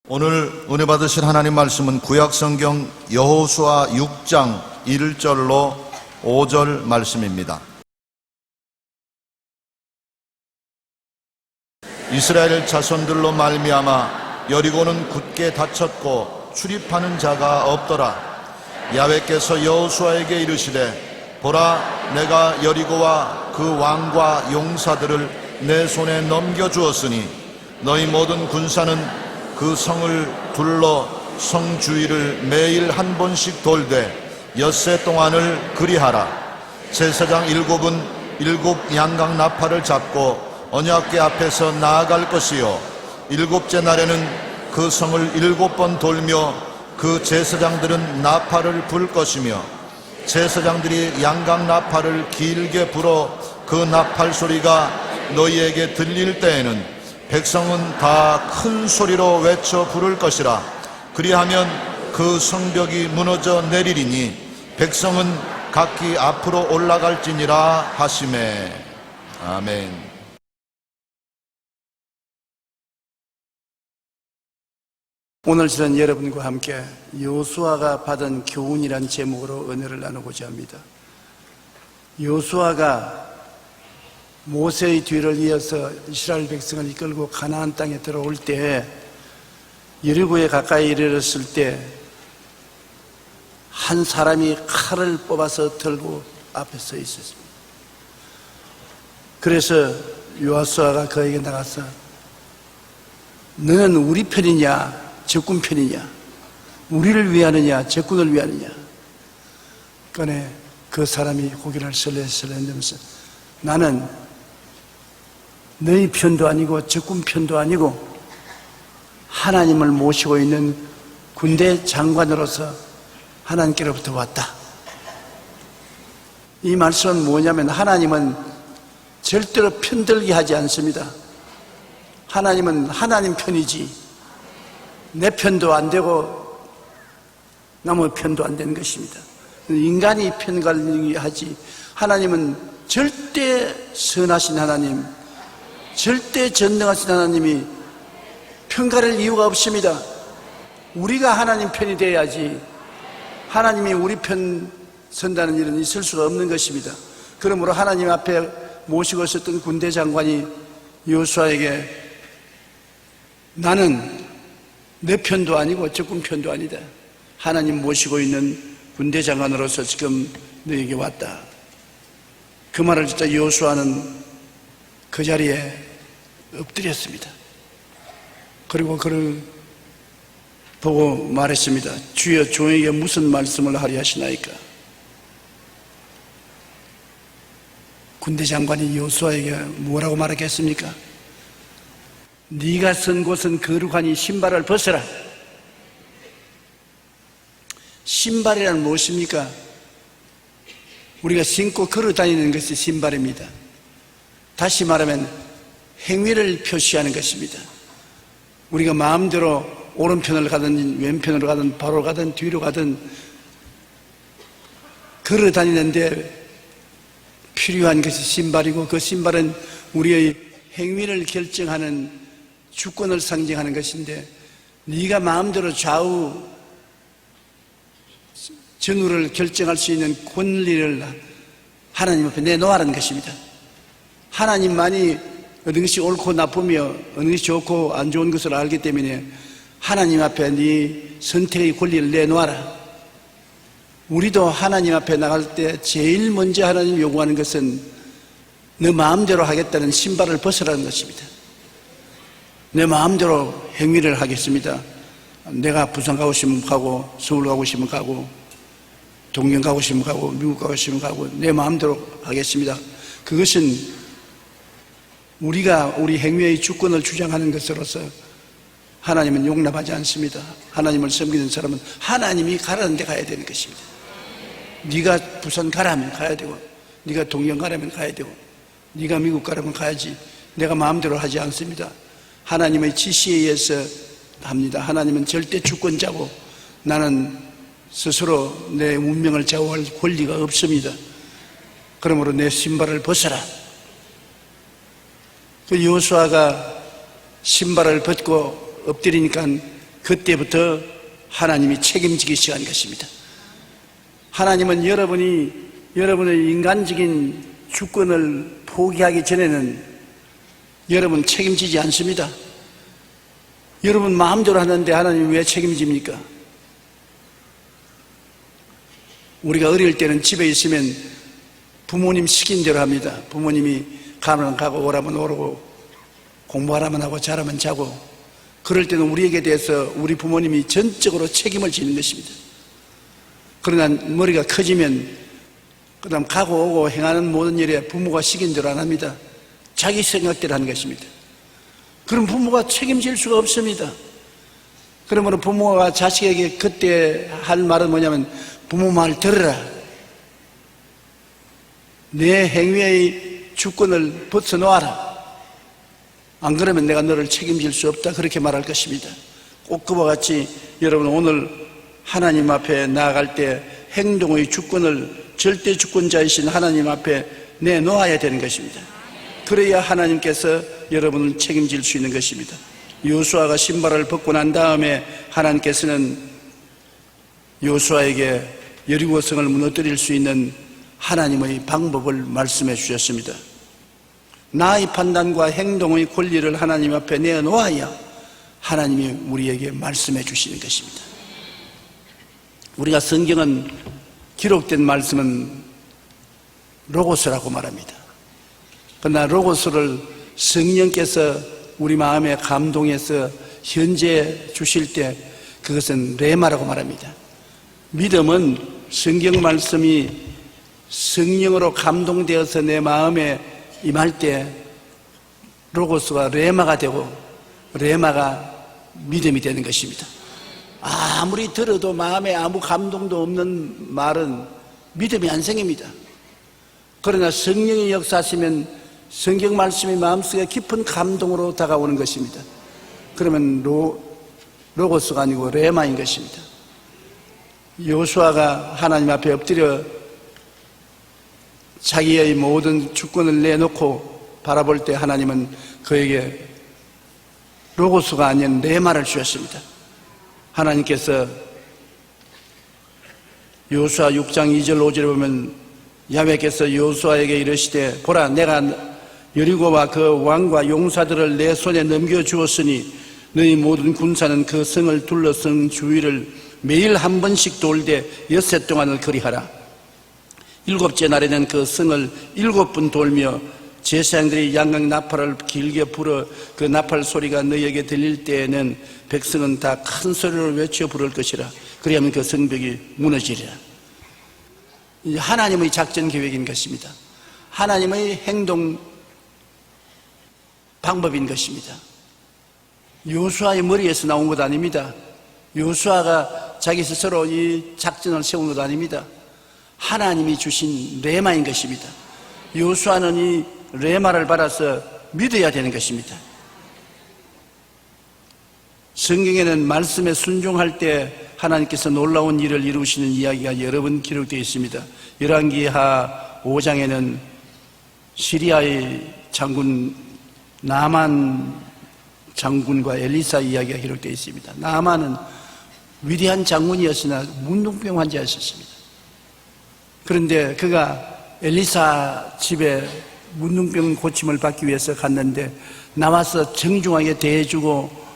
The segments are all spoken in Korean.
오늘 은혜 받으실 하나님 말씀은 구약성경 여호수아 6장 1절로 5절 말씀입니다. 이스라엘 자손들로 말미암아 여리고는 굳게 닫혔고 출입하는 자가 없더라. 야훼께서 여호수아에게 이르시되 보라, 내가 여리고와 그 왕과 용사들을 내 손에 넘겨주었으니 너희 모든 군사는 그 성을 둘러 성 주위를 매일 한 번씩 돌되 엿새 동안을 그리하라. 제사장 7은 7 양각 나팔을 잡고 언약궤 앞에서 나아갈 것이요 7째 날에는 그 성을 7번 돌며 그 제사장들은 나팔을 불 것이며 제사장들이 양각 나팔을 길게 불어 그 나팔 소리가 너희에게 들릴 때에는 백성은 다 큰 소리로 외쳐 부를 것이라. 그리하면 그 성벽이 무너져 내리리니 백성은 각기 앞으로 올라갈지니라 하시매. 아멘. 오늘 저는 여러분과 함께 여호수아가 받은 교훈이란 제목으로 은혜를 나누고자 합니다. 여호수아가 모세의 뒤를 이어서 이스라엘 백성을 이끌고 가나안 땅에 들어올 때 여리고에 가까이 이르렀을 때 한 사람이 칼을 뽑아서 들고 앞에 서 있었습니다. 그래서 여호수아가 그에게 나가서 너는 우리 편이냐 적군 편이냐, 우리를 위하느냐 적군을 위하느냐. 그러니 그 사람이 고개를 설레설레 흔들면서 나는 너희 편도 아니고 적군 편도 아니고 하나님을 모시고 있는 군대 장관으로서 하나님께로부터 왔다. 이 말씀은 뭐냐면 하나님은 절대로 편들게 하지 않습니다. 하나님은 하나님 편이지 내 편도 안 되고 남의 편도 안 되는 것입니다. 인간이 편가르기 하나님은 절대 선하신 하나님, 절대 전능하신 하나님이 편가를 이유가 없습니다. 우리가 하나님 편이 돼야지 하나님이 우리 편 선다는 일은 있을 수가 없는 것입니다. 그러므로 하나님 앞에 모시고 있었던 군대 장관이 여호수아에게 나는 내 편도 아니고 적군 편도 아니다. 하나님 모시고 있는 군대 장관으로서 지금 너에게 왔다. 그 말을 듣자 여호수아는 그 자리에 엎드렸습니다. 그리고 그를 보고 말했습니다. 주여, 종에게 무슨 말씀을 하려 하시나이까? 군대 장관이 여호수아에게 뭐라고 말하겠습니까? 네가 선 곳은 거룩하니 신발을 벗어라. 신발이란 무엇입니까? 우리가 신고 걸어 다니는 것이 신발입니다. 다시 말하면 행위를 표시하는 것입니다. 우리가 마음대로 오른편을 가든 왼편으로 가든 바로 가든 뒤로 가든 걸어 다니는데 필요한 것이 신발이고 그 신발은 우리의 행위를 결정하는 주권을 상징하는 것인데 네가 마음대로 좌우 전후를 결정할 수 있는 권리를 하나님 앞에 내놓으라는 것입니다. 하나님만이 어느 것이 옳고 나쁘며 어느 것이 좋고 안 좋은 것을 알기 때문에 하나님 앞에 네 선택의 권리를 내놓아라. 우리도 하나님 앞에 나갈 때 제일 먼저 하나님 요구하는 것은 내 마음대로 하겠다는 신발을 벗으라는 것입니다. 내 마음대로 행위를 하겠습니다. 내가 부산 가고 싶으면 가고 서울 가고 싶으면 가고 동경 가고 싶으면 가고 미국 가고 싶으면 가고 내 마음대로 하겠습니다. 그것은 우리가 우리 행위의 주권을 주장하는 것으로서 하나님은 용납하지 않습니다. 하나님을 섬기는 사람은 하나님이 가라는 데 가야 되는 것입니다. 네가 부산 가라면 가야 되고 네가 동경 가라면 가야 되고 네가 미국 가라면 가야지 내가 마음대로 하지 않습니다. 하나님의 지시에 의해서 합니다. 하나님은 절대 주권자고 나는 스스로 내 운명을 좌우할 권리가 없습니다. 그러므로 내 신발을 벗어라. 그 여호수아가 신발을 벗고 엎드리니까 그때부터 하나님이 책임지기 시작한 것입니다. 하나님은 여러분의 인간적인 주권을 포기하기 전에는 여러분 책임지지 않습니다. 여러분 마음대로 하는데 하나님이 왜 책임집니까? 우리가 어릴 때는 집에 있으면 부모님 시킨 대로 합니다. 부모님이 가면 가고 오라면 오르고 공부하라면 하고 자라면 자고, 그럴 때는 우리에게 대해서 우리 부모님이 전적으로 책임을 지는 것입니다. 그러나 머리가 커지면 그 다음 가고 오고 행하는 모든 일에 부모가 시킨 대로 안 합니다. 자기 생각대로 하는 것입니다. 그럼 부모가 책임질 수가 없습니다. 그러므로 부모가 자식에게 그때 할 말은 뭐냐면 부모 말 들으라. 내 행위의 주권을 벗어놓아라. 안 그러면 내가 너를 책임질 수 없다. 그렇게 말할 것입니다. 꼭 그와 같이 여러분 오늘 하나님 앞에 나아갈 때 행동의 주권을 절대 주권자이신 하나님 앞에 내놓아야 되는 것입니다. 그래야 하나님께서 여러분을 책임질 수 있는 것입니다. 여호수아가 신발을 벗고 난 다음에 하나님께서는 여호수아에게 여리고성을 무너뜨릴 수 있는 하나님의 방법을 말씀해 주셨습니다. 나의 판단과 행동의 권리를 하나님 앞에 내놓아야 하나님이 우리에게 말씀해 주시는 것입니다. 우리가 성경은 기록된 말씀은 로고스라고 말합니다. 그러나 로고스를 성령께서 우리 마음에 감동해서 현재 주실 때 그것은 레마라고 말합니다. 믿음은 성경 말씀이 성령으로 감동되어서 내 마음에 임할 때 로고스가 레마가 되고 레마가 믿음이 되는 것입니다. 아무리 들어도 마음에 아무 감동도 없는 말은 믿음이 안 생깁니다. 그러나 성령이 역사하시면 성경 말씀이 마음속에 깊은 감동으로 다가오는 것입니다. 그러면 로고스가 아니고 레마인 것입니다. 여호수아가 하나님 앞에 엎드려 자기의 모든 주권을 내놓고 바라볼 때 하나님은 그에게 로고스가 아닌 레마를 주셨습니다. 하나님께서 여호수아 6장 2절 5절에 보면 야훼께서 여호수아에게 이르시되 보라 내가 여리고와 그 왕과 용사들을 내 손에 넘겨주었으니 너희 모든 군사는 그 성을 둘러 성 주위를 매일 한 번씩 돌되 엿새 동안을 거리하라. 일곱째 날에는 그 성을 7번 돌며 제사장들이 양각 나팔을 길게 불어 그 나팔 소리가 너희에게 들릴 때에는 백성은 다 큰 소리로 외쳐 부를 것이라. 그리하면 그 성벽이 무너지리라. 하나님의 작전 계획인 것입니다. 하나님의 행동 방법인 것입니다. 여호수아의 머리에서 나온 것 아닙니다. 여호수아가 자기 스스로 이 작전을 세운 것 아닙니다. 하나님이 주신 레마인 것입니다. 여호수아는 이 레마를 받아서 믿어야 되는 것입니다. 성경에는 말씀에 순종할 때 하나님께서 놀라운 일을 이루시는 이야기가 여러 번 기록되어 있습니다. 열왕기하 5장에는 시리아의 장군 나만 장군과 엘리사 이야기가 기록되어 있습니다. 나만은 위대한 장군이었으나 문둥병 환자였습니다. 그런데 그가 엘리사 집에 문둥병 고침을 받기 위해서 갔는데 나와서 정중하게 대해주고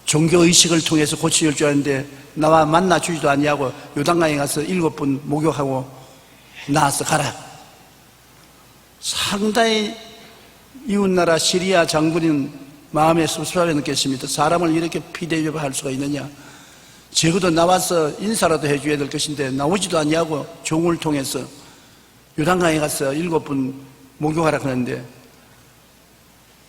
종교의식을 통해서 고쳐줄 줄 알았는데 나와 만나주지도 아니하고 요단강에 가서 7번 목욕하고 나와서 가라. 상당히 이웃나라 시리아 장군인 마음에 섭섭하게 느꼈습니다. 사람을 이렇게 피대접할 수가 있느냐. 적어도 나와서 인사라도 해줘야 될 것인데 나오지도 아니하고 종을 통해서 요단강에 가서 7번 목욕하라 그러는데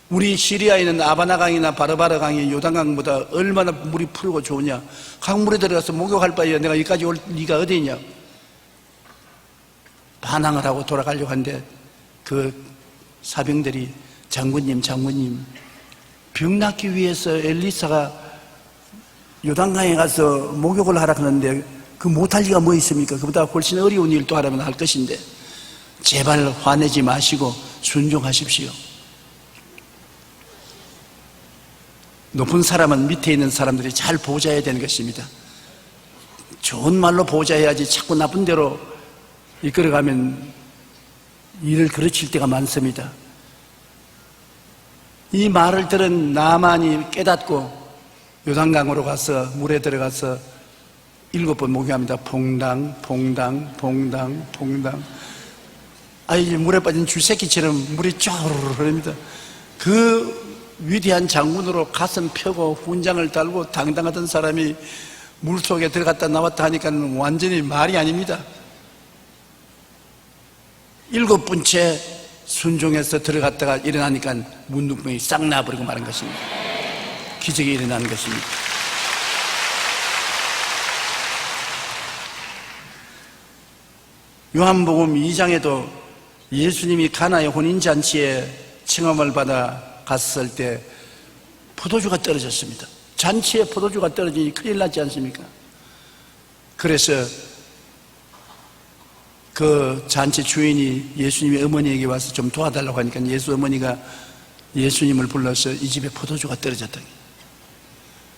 우리 시리아에 있는 아바나강이나 바르바르 강이 요단강보다 얼마나 물이 푸르고 좋으냐. 강물에 들어가서 목욕할 바에 내가 여기까지 올 리가 어디 있냐. 반항을 하고 돌아가려고 하는데 그 사병들이 장군님 병 낫기 위해서 엘리사가 요단강에 가서 목욕을 하라 그러는데 그 못할 리가 뭐 있습니까? 그보다 훨씬 어려운 일도 하려면 할 것인데 제발 화내지 마시고 순종하십시오. 높은 사람은 밑에 있는 사람들이 잘 보좌해야 되는 것입니다. 좋은 말로 보좌해야지 자꾸 나쁜 대로 이끌어가면 일을 그르칠 때가 많습니다. 이 말을 들은 나만이 깨닫고 요단강으로 가서 물에 들어가서 7번 목욕합니다. 봉당 봉당 봉당 봉당. 이제 물에 빠진 쥐새끼처럼 물이 쪼르르 흐릅니다. 그 위대한 장군으로 가슴 펴고 훈장을 달고 당당하던 사람이 물속에 들어갔다 나왔다 하니까 완전히 말이 아닙니다. 7번째 순종해서 들어갔다가 일어나니까 문둥병이 싹 나버리고 마는 것입니다. 기적이 일어나는 것입니다. 요한복음 2장에도 예수님이 가나의 혼인잔치에 청함을 받아 갔을 때 포도주가 떨어졌습니다. 잔치에 포도주가 떨어지니 큰일 났지 않습니까? 그래서 그 잔치 주인이 예수님의 어머니에게 와서 좀 도와달라고 하니까 예수 어머니가 예수님을 불러서 이 집에 포도주가 떨어졌다.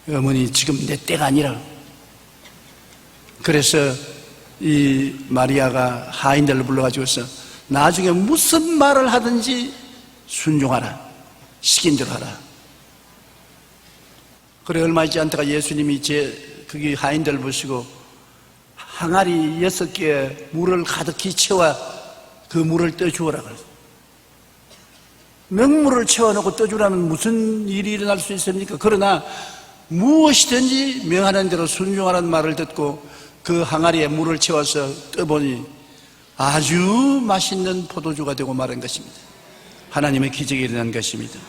어머니 지금 내 때가 아니라. 그래서 이 마리아가 하인들을 불러가지고서 나중에 무슨 말을 하든지 순종하라, 시킨 대로 하라. 그래 얼마 있지 않다가 예수님이 거기 하인들을 보시고 항아리 6개에 물을 가득히 채워 그 물을 떠주어라 그랬어요. 맹물을 채워놓고 떠주라면 무슨 일이 일어날 수 있습니까? 그러나 무엇이든지 명하는 대로 순종하라는 말을 듣고 그 항아리에 물을 채워서 떠보니 아주 맛있는 포도주가 되고 말한 것입니다. 하나님의 기적이 일어난 것입니다.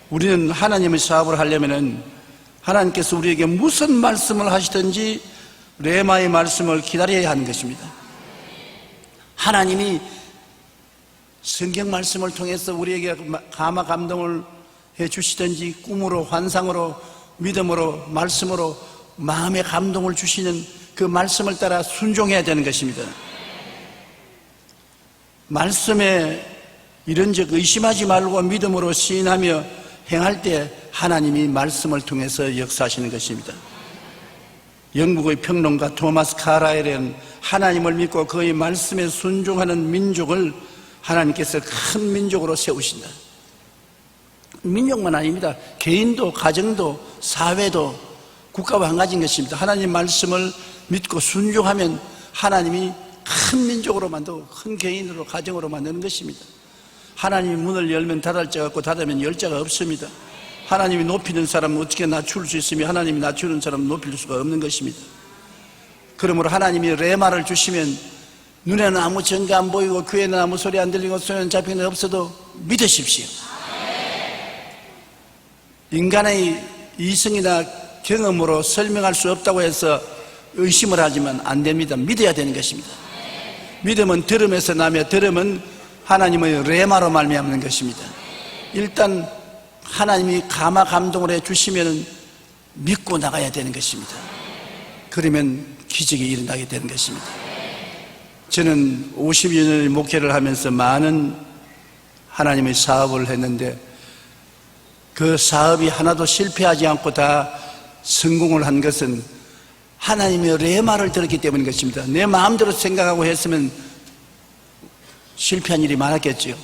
우리는 하나님의 사업을 하려면 하나님께서 우리에게 무슨 말씀을 하시든지 레마의 말씀을 기다려야 하는 것입니다. 하나님이 성경 말씀을 통해서 우리에게 감화 감동을 해 주시든지 꿈으로 환상으로 믿음으로 말씀으로 마음의 감동을 주시는 그 말씀을 따라 순종해야 되는 것입니다. 말씀에 이런즉 의심하지 말고 믿음으로 시인하며 행할 때 하나님이 말씀을 통해서 역사하시는 것입니다. 영국의 평론가 토마스 카라일은 하나님을 믿고 그의 말씀에 순종하는 민족을 하나님께서 큰 민족으로 세우신다. 민족만 아닙니다. 개인도 가정도 사회도 국가와 한 가지인 것입니다. 하나님 말씀을 믿고 순종하면 하나님이 큰 민족으로 만들고 큰 개인으로 가정으로 만드는 것입니다. 하나님이 문을 열면 닫을 자가 없고 닫으면 열 자가 없습니다. 하나님이 높이는 사람은 어떻게 낮출 수 있으며 하나님이 낮추는 사람은 높일 수가 없는 것입니다. 그러므로 하나님이 레마를 주시면 눈에는 아무 증거 안 보이고 귀에는 아무 소리 안 들리고 손에는 잡히는 없어도 믿으십시오. 인간의 이성이나 경험으로 설명할 수 없다고 해서 의심을 하지만 안 됩니다. 믿어야 되는 것입니다. 믿음은 들음에서 나며 들음은 하나님의 레마로 말미암는 것입니다. 일단 하나님이 감화 감동을 해주시면 믿고 나가야 되는 것입니다. 그러면 기적이 일어나게 되는 것입니다. 저는 50여 년의 목회를 하면서 많은 하나님의 사업을 했는데 그 사업이 하나도 실패하지 않고 다 성공을 한 것은 하나님의 레마를 들었기 때문인 것입니다. 내 마음대로 생각하고 했으면 실패한 일이 많았겠지요.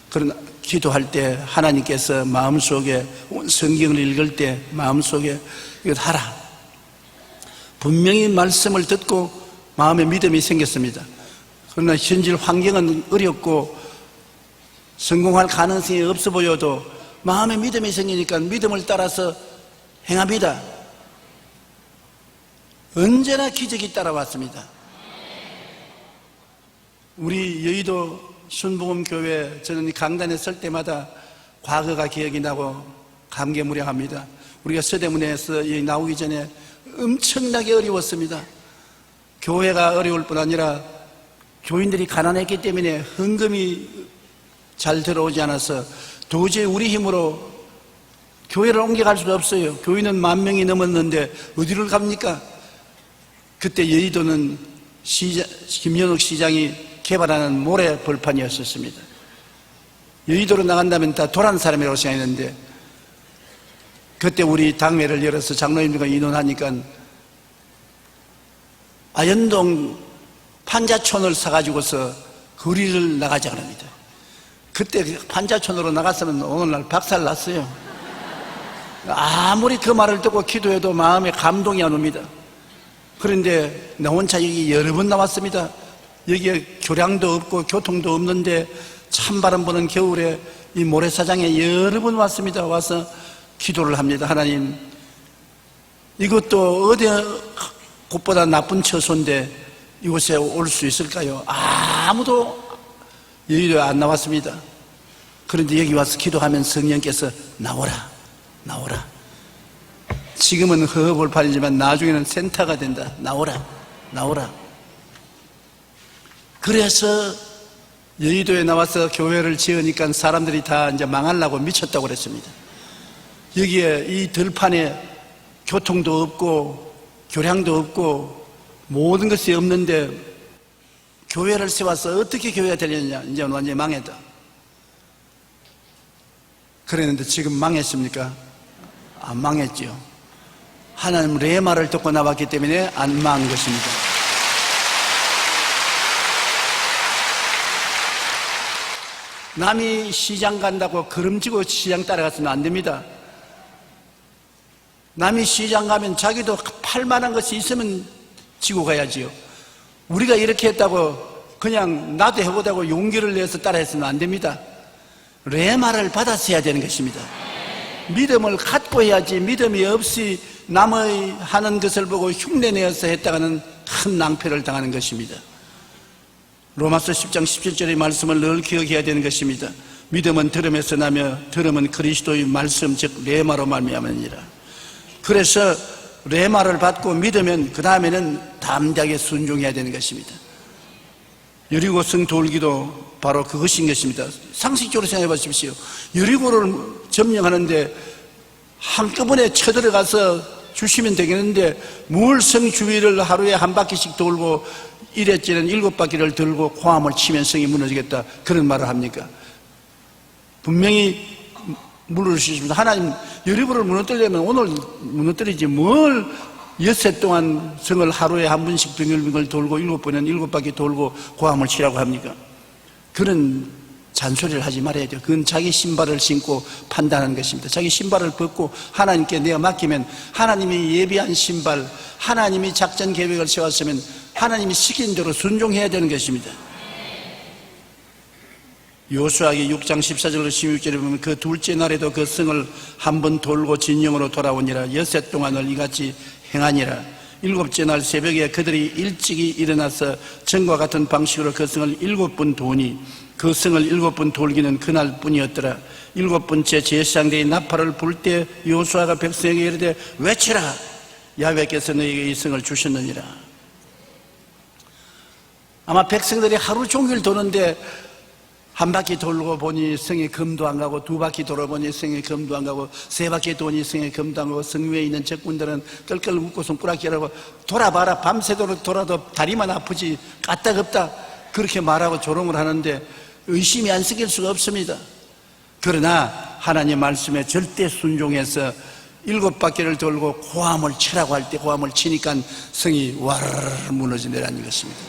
그러나 기도할 때 하나님께서 마음속에 성경을 읽을 때 마음속에 이거 하라. 분명히 말씀을 듣고 마음에 믿음이 생겼습니다. 그러나 현실 환경은 어렵고 성공할 가능성이 없어 보여도 마음에 믿음이 생기니까 믿음을 따라서 행합니다. 언제나 기적이 따라왔습니다. 우리 여의도 순복음교회 저는 강단에 설 때마다 과거가 기억이 나고 감개무량합니다. 우리가 서대문에서 여기 나오기 전에 엄청나게 어려웠습니다. 교회가 어려울 뿐 아니라 교인들이 가난했기 때문에 헌금이 잘 들어오지 않아서 도저히 우리 힘으로 교회를 옮겨갈 수가 없어요. 교인은 10,000명이 넘었는데 어디를 갑니까? 그때 여의도는 김연욱 시장이 개발하는 모래 벌판이었었습니다. 여의도로 나간다면 다 도란 사람이라고 생각했는데 그때 우리 당회를 열어서 장로님들과 의논하니까 아현동 판자촌을 사가지고서 거리를 나가자 합니다. 그때 판자촌으로 나갔으면 오늘날 박살 났어요. 아무리 그 말을 듣고 기도해도 마음에 감동이 안 옵니다. 그런데 나 혼자 여기 여러 번 나왔습니다. 여기에 교량도 없고 교통도 없는데 찬바람 부는 겨울에 이 모래사장에 여러 번 왔습니다. 와서 기도를 합니다. 하나님, 이것도 어디 곳보다 나쁜 처소인데 이곳에 올 수 있을까요? 아무도 여의도에 안 나왔습니다. 그런데 여기 와서 기도하면 성령께서 나오라, 나오라. 지금은 허허벌판이지만 나중에는 센터가 된다. 나오라, 나오라. 그래서 여의도에 나와서 교회를 지으니까 사람들이 다 이제 망하려고 미쳤다고 그랬습니다. 여기에 이 들판에 교통도 없고 교량도 없고 모든 것이 없는데 교회를 세워서 어떻게 교회가 되려냐. 이제 완전히 망했다. 그랬는데 지금 망했습니까? 안 망했지요. 하나님 레마를 듣고 나왔기 때문에 안 망한 것입니다. 남이 시장 간다고 걸음지고 시장 따라가서는 안 됩니다. 남이 시장 가면 자기도 팔 만한 것이 있으면 지고 가야지요. 우리가 이렇게 했다고 그냥 나도 해보자고 용기를 내서 따라했으면 안 됩니다. 레마를 받아서 해야 되는 것입니다. 믿음을 갖고 해야지. 믿음이 없이 남의 하는 것을 보고 흉내내어서 했다가는 큰 낭패를 당하는 것입니다. 로마서 10장 17절의 말씀을 늘 기억해야 되는 것입니다. 믿음은 들음에서 나며 들음은 그리스도의 말씀 즉 레마로 말미암으니라. 그래서 레마를 받고 믿으면 그 다음에는 담대하게 순종해야 되는 것입니다. 여리고성 돌기도 바로 그것인 것입니다. 상식적으로 생각해 보십시오. 여리고를 점령하는데 한꺼번에 쳐들어가서 주시면 되겠는데 뭘 성 주위를 하루에 한 바퀴씩 돌고 이랬지는 7바퀴를 들고 고함을 치면 성이 무너지겠다 그런 말을 합니까? 분명히 물으십니다. 하나님 여리고를 무너뜨리려면 오늘 무너뜨리지 뭘 엿새 동안 성을 하루에 한 번씩 빙글빙글 돌고 7번은 7바퀴 돌고 고함을 치라고 합니까? 그런 잔소리를 하지 말아야 돼요. 그건 자기 신발을 신고 판단하는 것입니다. 자기 신발을 벗고 하나님께 내가 맡기면 하나님이 예비한 신발, 하나님이 작전 계획을 세웠으면 하나님이 시킨 대로 순종해야 되는 것입니다. 요수아기 6장 14절로 16절에 보면 그 둘째 날에도 그 성을 한 번 돌고 진영으로 돌아오니라. 엿새 동안을 이같이 행하니라. 7째 날 새벽에 그들이 일찍이 일어나서 전과 같은 방식으로 그 성을 7번 도니 그 성을 7번 돌기는 그날 뿐이었더라. 7번째 제사장들이 나팔을 불 때 요수아가 백성에게 이르되 외치라. 야훼께서 너희에게 이 성을 주셨느니라. 아마 백성들이 하루 종일 도는데 한 바퀴 돌고 보니 성에 검도 안 가고 2바퀴 돌아보니 성에 검도 안 가고 3바퀴 도니 성에 검도 안 가고 성 위에 있는 적군들은 끌끌 묶고 손가락질하고 돌아봐라 밤새도록 돌아도 다리만 아프지 까딱없다 그렇게 말하고 조롱을 하는데 의심이 안 생길 수가 없습니다. 그러나 하나님 말씀에 절대 순종해서 7바퀴를 돌고 고함을 치라고 할 때 고함을 치니까 성이 와르르 무너지더라는 것입니다.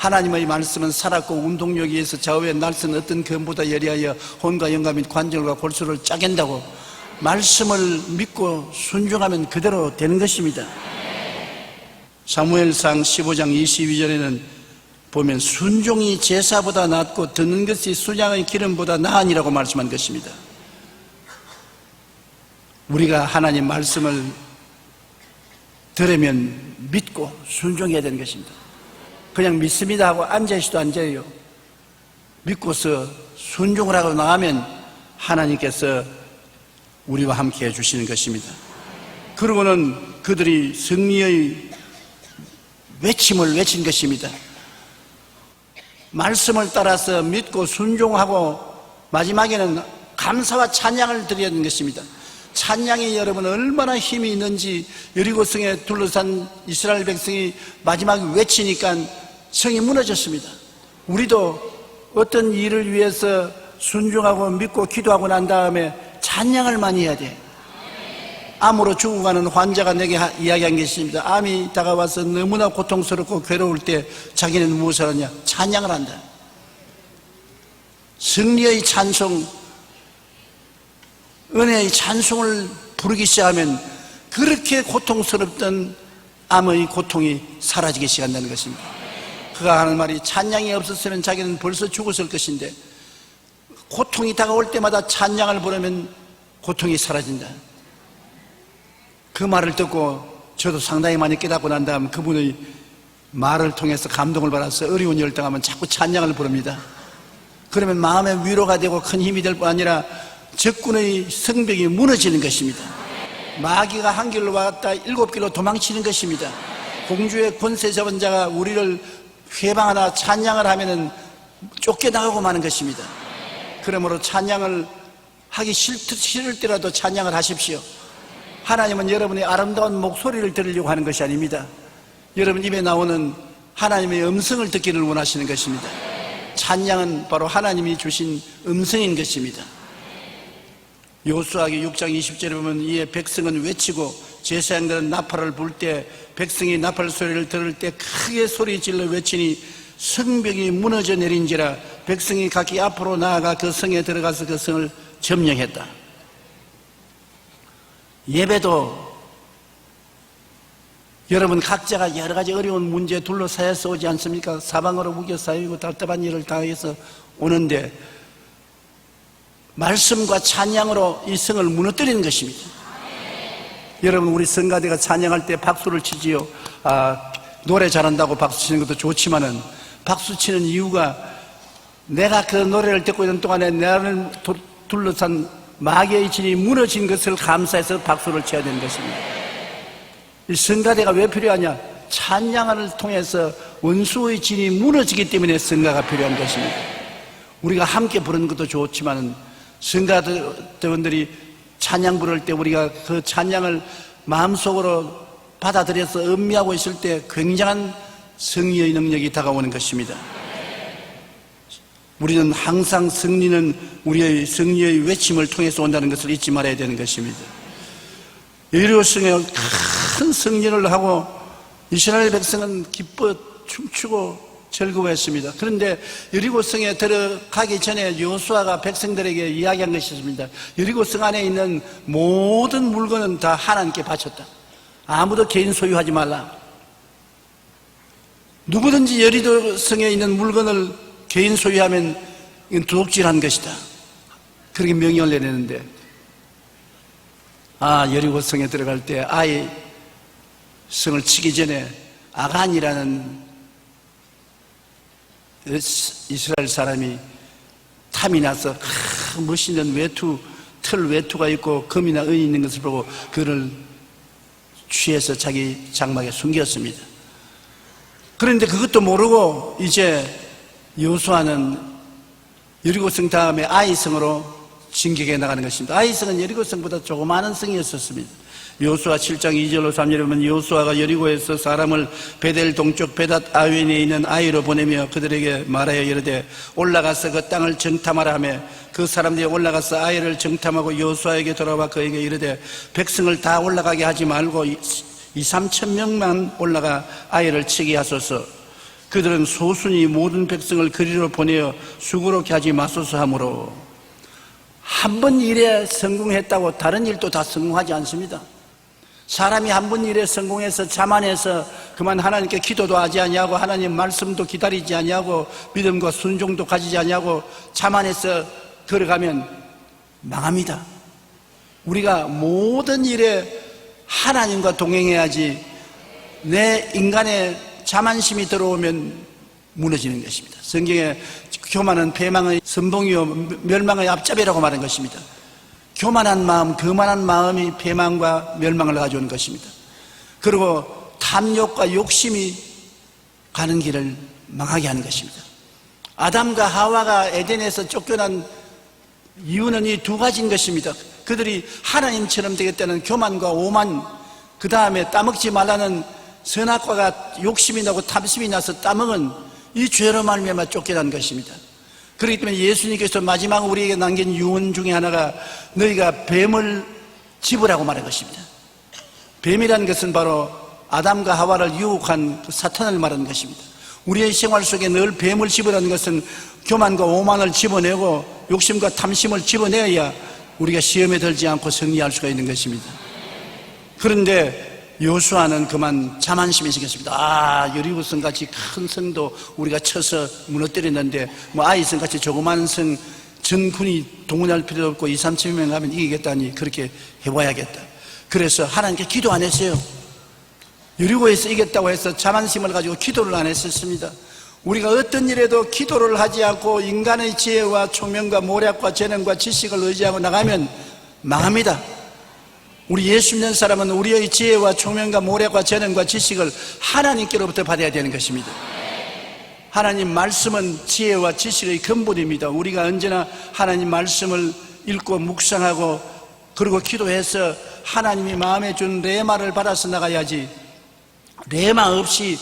하나님의 말씀은 살았고 운동력에 의해서 좌우의 날선 어떤 검보다 예리하여 혼과 영과 및 관절과 골수를 짜겐다고 말씀을 믿고 순종하면 그대로 되는 것입니다. 사무엘상 15장 22절에는 보면 순종이 제사보다 낫고 듣는 것이 순양의 기름보다 나으니라고 말씀한 것입니다. 우리가 하나님 말씀을 들으면 믿고 순종해야 되는 것입니다. 그냥 믿습니다 하고 앉아있어도 앉아요. 믿고서 순종을 하고 나가면 하나님께서 우리와 함께 해주시는 것입니다. 그러고는 그들이 승리의 외침을 외친 것입니다. 말씀을 따라서 믿고 순종하고 마지막에는 감사와 찬양을 드려야 하는 것입니다. 찬양이 여러분 얼마나 힘이 있는지 여리고성에 둘러싼 이스라엘 백성이 마지막에 외치니까 성이 무너졌습니다. 우리도 어떤 일을 위해서 순종하고 믿고 기도하고 난 다음에 찬양을 많이 해야 돼. 암으로 죽어가는 환자가 내게 이야기한 것입니다. 암이 다가와서 너무나 고통스럽고 괴로울 때 자기는 무엇을 하냐? 찬양을 한다. 승리의 찬송, 은혜의 찬송을 부르기 시작하면 그렇게 고통스럽던 암의 고통이 사라지기 시작한다는 것입니다. 그가 하는 말이 찬양이 없었으면 자기는 벌써 죽었을 것인데 고통이 다가올 때마다 찬양을 부르면 고통이 사라진다. 그 말을 듣고 저도 상당히 많이 깨닫고 난 다음 그분의 말을 통해서 감동을 받아서 어려운 일 당하면 자꾸 찬양을 부릅니다. 그러면 마음의 위로가 되고 큰 힘이 될 뿐 아니라 적군의 성벽이 무너지는 것입니다. 마귀가 한 길로 왔다 7길로 도망치는 것입니다. 공주의 권세 잡은 자가 우리를 회방하나 찬양을 하면은 쫓겨나가고 마는 것입니다. 그러므로 찬양을 하기 싫을 때라도 찬양을 하십시오. 하나님은 여러분의 아름다운 목소리를 들으려고 하는 것이 아닙니다. 여러분 입에 나오는 하나님의 음성을 듣기를 원하시는 것입니다. 찬양은 바로 하나님이 주신 음성인 것입니다. 여호수아기 6장 20절에 보면 이에 백성은 외치고 제사장들은 나팔을 불 때 백성이 나팔 소리를 들을 때 크게 소리질러 외치니 성벽이 무너져 내린지라 백성이 각기 앞으로 나아가 그 성에 들어가서 그 성을 점령했다. 예배도 여러분 각자가 여러 가지 어려운 문제에 둘러싸여서 오지 않습니까? 사방으로 무겨 쌓이고 답답한 일을 당해서 오는데 말씀과 찬양으로 이 성을 무너뜨리는 것입니다. 여러분 우리 성가대가 찬양할 때 박수를 치지요. 노래 잘한다고 박수 치는 것도 좋지만은 박수 치는 이유가 내가 그 노래를 듣고 있는 동안에 나를 둘러싼 마귀의 진이 무너진 것을 감사해서 박수를 쳐야 되는 것입니다. 이 성가대가 왜 필요하냐? 찬양을 통해서 원수의 진이 무너지기 때문에 성가가 필요한 것입니다. 우리가 함께 부르는 것도 좋지만 성가대원들이 찬양 부를 때 우리가 그 찬양을 마음속으로 받아들여서 음미하고 있을 때 굉장한 승리의 능력이 다가오는 것입니다. 우리는 항상 승리는 우리의 승리의 외침을 통해서 온다는 것을 잊지 말아야 되는 것입니다. 여리고성에 큰 승리를 하고 이스라엘 백성은 기뻐 춤추고 즐거워했습니다. 그런데 여리고성에 들어가기 전에 여호수아가 백성들에게 이야기한 것이 있습니다. 여리고성 안에 있는 모든 물건은 다 하나님께 바쳤다. 아무도 개인 소유하지 말라. 누구든지 여리고성에 있는 물건을 개인 소유하면 이건 도둑질한 것이다. 그렇게 명령을 내렸는데 여리고성에 들어갈 때 아이 성을 치기 전에 아간이라는 이스라엘 사람이 탐이 나서 멋있는 털 외투가 있고 금이나 은이 있는 것을 보고 그를 취해서 자기 장막에 숨겼습니다. 그런데 그것도 모르고 이제 여호수아는 여리고성 다음에 아이성으로 진격해 나가는 것입니다. 아이성은 여리고성보다 조그마한 성이었습니다. 여호수아 7장 2절로 3절에 보면 여호수아가 여리고에서 사람을 베델 동쪽 베닷 아웬에 있는 아이로 보내며 그들에게 말하여 이르되 올라가서 그 땅을 정탐하라 하며 그 사람들이 올라가서 아이를 정탐하고 여호수아에게 돌아와 그에게 이르되 백성을 다 올라가게 하지 말고 2-3천 명만 올라가 아이를 치게 하소서. 그들은 소순이 모든 백성을 그리로 보내어 수고롭게 하지 마소서 하므로 한 번 일에 성공했다고 다른 일도 다 성공하지 않습니다. 사람이 한 번 일에 성공해서 자만해서 그만 하나님께 기도도 하지 아니하고 하나님 말씀도 기다리지 아니하고 믿음과 순종도 가지지 아니하고 자만해서 걸어가면 망합니다. 우리가 모든 일에 하나님과 동행해야지 내 인간의 자만심이 들어오면 무너지는 것입니다. 성경에 교만은 패망의 선봉이요 멸망의 앞잡이라고 말한 것입니다. 교만한 마음, 거만한 마음이 패망과 멸망을 가져오는 것입니다. 그리고 탐욕과 욕심이 가는 길을 망하게 하는 것입니다. 아담과 하와가 에덴에서 쫓겨난 이유는 이 두 가지인 것입니다. 그들이 하나님처럼 되겠다는 교만과 오만, 그 다음에 따먹지 말라는 선악과가 욕심이 나고 탐심이 나서 따먹은 이 죄로 말미암아 쫓겨난 것입니다. 그렇기 때문에 예수님께서 마지막 우리에게 남긴 유언 중에 하나가 너희가 뱀을 집으라고 말한 것입니다. 뱀이라는 것은 바로 아담과 하와를 유혹한 그 사탄을 말하는 것입니다. 우리의 생활 속에 늘 뱀을 집어넣는 것은 교만과 오만을 집어내고 욕심과 탐심을 집어내야 우리가 시험에 들지 않고 승리할 수가 있는 것입니다. 그런데 여호수아는 그만 자만심이 생겼습니다. 여리고성 같이 큰 성도 우리가 쳐서 무너뜨렸는데 아이성 같이 조그마한 성 전군이 동원할 필요도 없고 2, 3천 명 가면 이기겠다니 그렇게 해봐야겠다. 그래서 하나님께 기도 안 했어요. 여리고에서 이겼다고 해서 자만심을 가지고 기도를 안 했었습니다. 우리가 어떤 일에도 기도를 하지 않고 인간의 지혜와 총명과 모략과 재능과 지식을 의지하고 나가면 망합니다. 우리 예수 믿는 사람은 우리의 지혜와 총명과 모략과 재능과 지식을 하나님께로부터 받아야 되는 것입니다. 하나님 말씀은 지혜와 지식의 근본입니다. 우리가 언제나 하나님 말씀을 읽고 묵상하고 그리고 기도해서 하나님이 마음에 준 레마를 받아서 나가야지, 레마 없이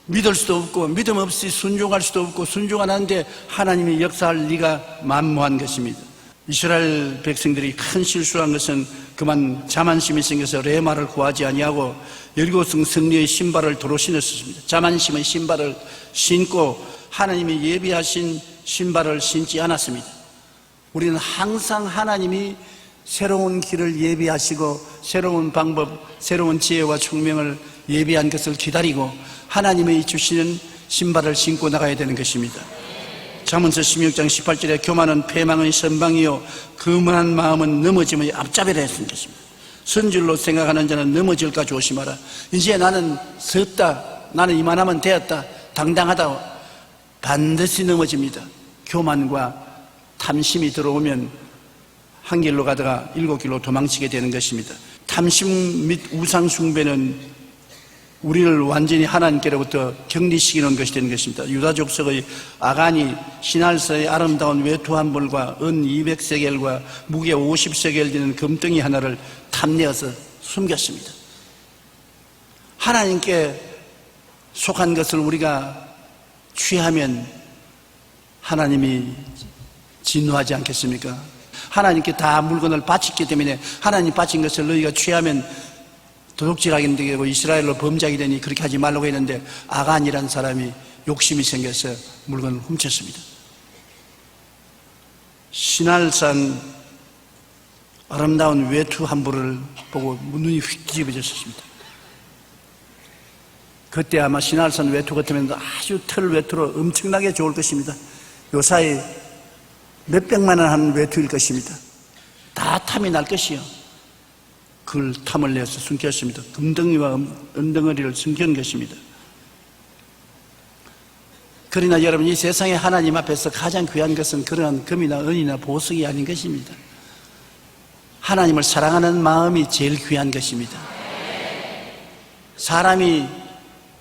믿을 수도 없고 믿음 없이 순종할 수도 없고 순종 안 하는데 하나님이 역사할 리가 만무한 것입니다. 이스라엘 백성들이 큰 실수한 것은 그만 자만심이 생겨서 레마를 구하지 아니하고 여리고성 승리의 신발을 도로 신었습니다. 자만심의 신발을 신고 하나님이 예비하신 신발을 신지 않았습니다. 우리는 항상 하나님이 새로운 길을 예비하시고 새로운 방법, 새로운 지혜와 총명을 예비한 것을 기다리고 하나님의 주시는 신발을 신고 나가야 되는 것입니다. 잠언서 16장 18절에 교만은 패망의 선방이요 거만한 마음은 넘어짐의 앞잡이라 했던 것입니다. 선줄로 생각하는 자는 넘어질까 조심하라. 이제 나는 섰다, 나는 이만하면 되었다, 당당하다, 반드시 넘어집니다. 교만과 탐심이 들어오면 한 길로 가다가 7길로 도망치게 되는 것입니다. 탐심 및 우상 숭배는 우리를 완전히 하나님께로부터 격리시키는 것이 되는 것입니다. 유다 족속의 아간이 신할사의 아름다운 외투 한 벌과 은 200세겔과 무게 50세겔 되는 금덩이 하나를 탐내어서 숨겼습니다. 하나님께 속한 것을 우리가 취하면 하나님이 진노하지 않겠습니까? 하나님께 다 물건을 바쳤기 때문에 하나님 바친 것을 너희가 취하면 도둑질하게 되고 이스라엘로 범죄하게 되니 그렇게 하지 말라고 했는데 아간이라는 사람이 욕심이 생겨서 물건을 훔쳤습니다. 신할산 아름다운 외투 한 벌을 보고 눈이 휙 뒤집어졌습니다. 그때 아마 신할산 외투 같으면 아주 털 외투로 엄청나게 좋을 것입니다. 요사이 몇백만 원 하는 외투일 것입니다. 다 탐이 날 것이요. 그걸 탐을 내서 숨겼습니다. 금덩이와 은덩어리를 숨긴 것입니다. 그러나 여러분, 이 세상에 하나님 앞에서 가장 귀한 것은 그러한 금이나 은이나 보석이 아닌 것입니다. 하나님을 사랑하는 마음이 제일 귀한 것입니다. 사람이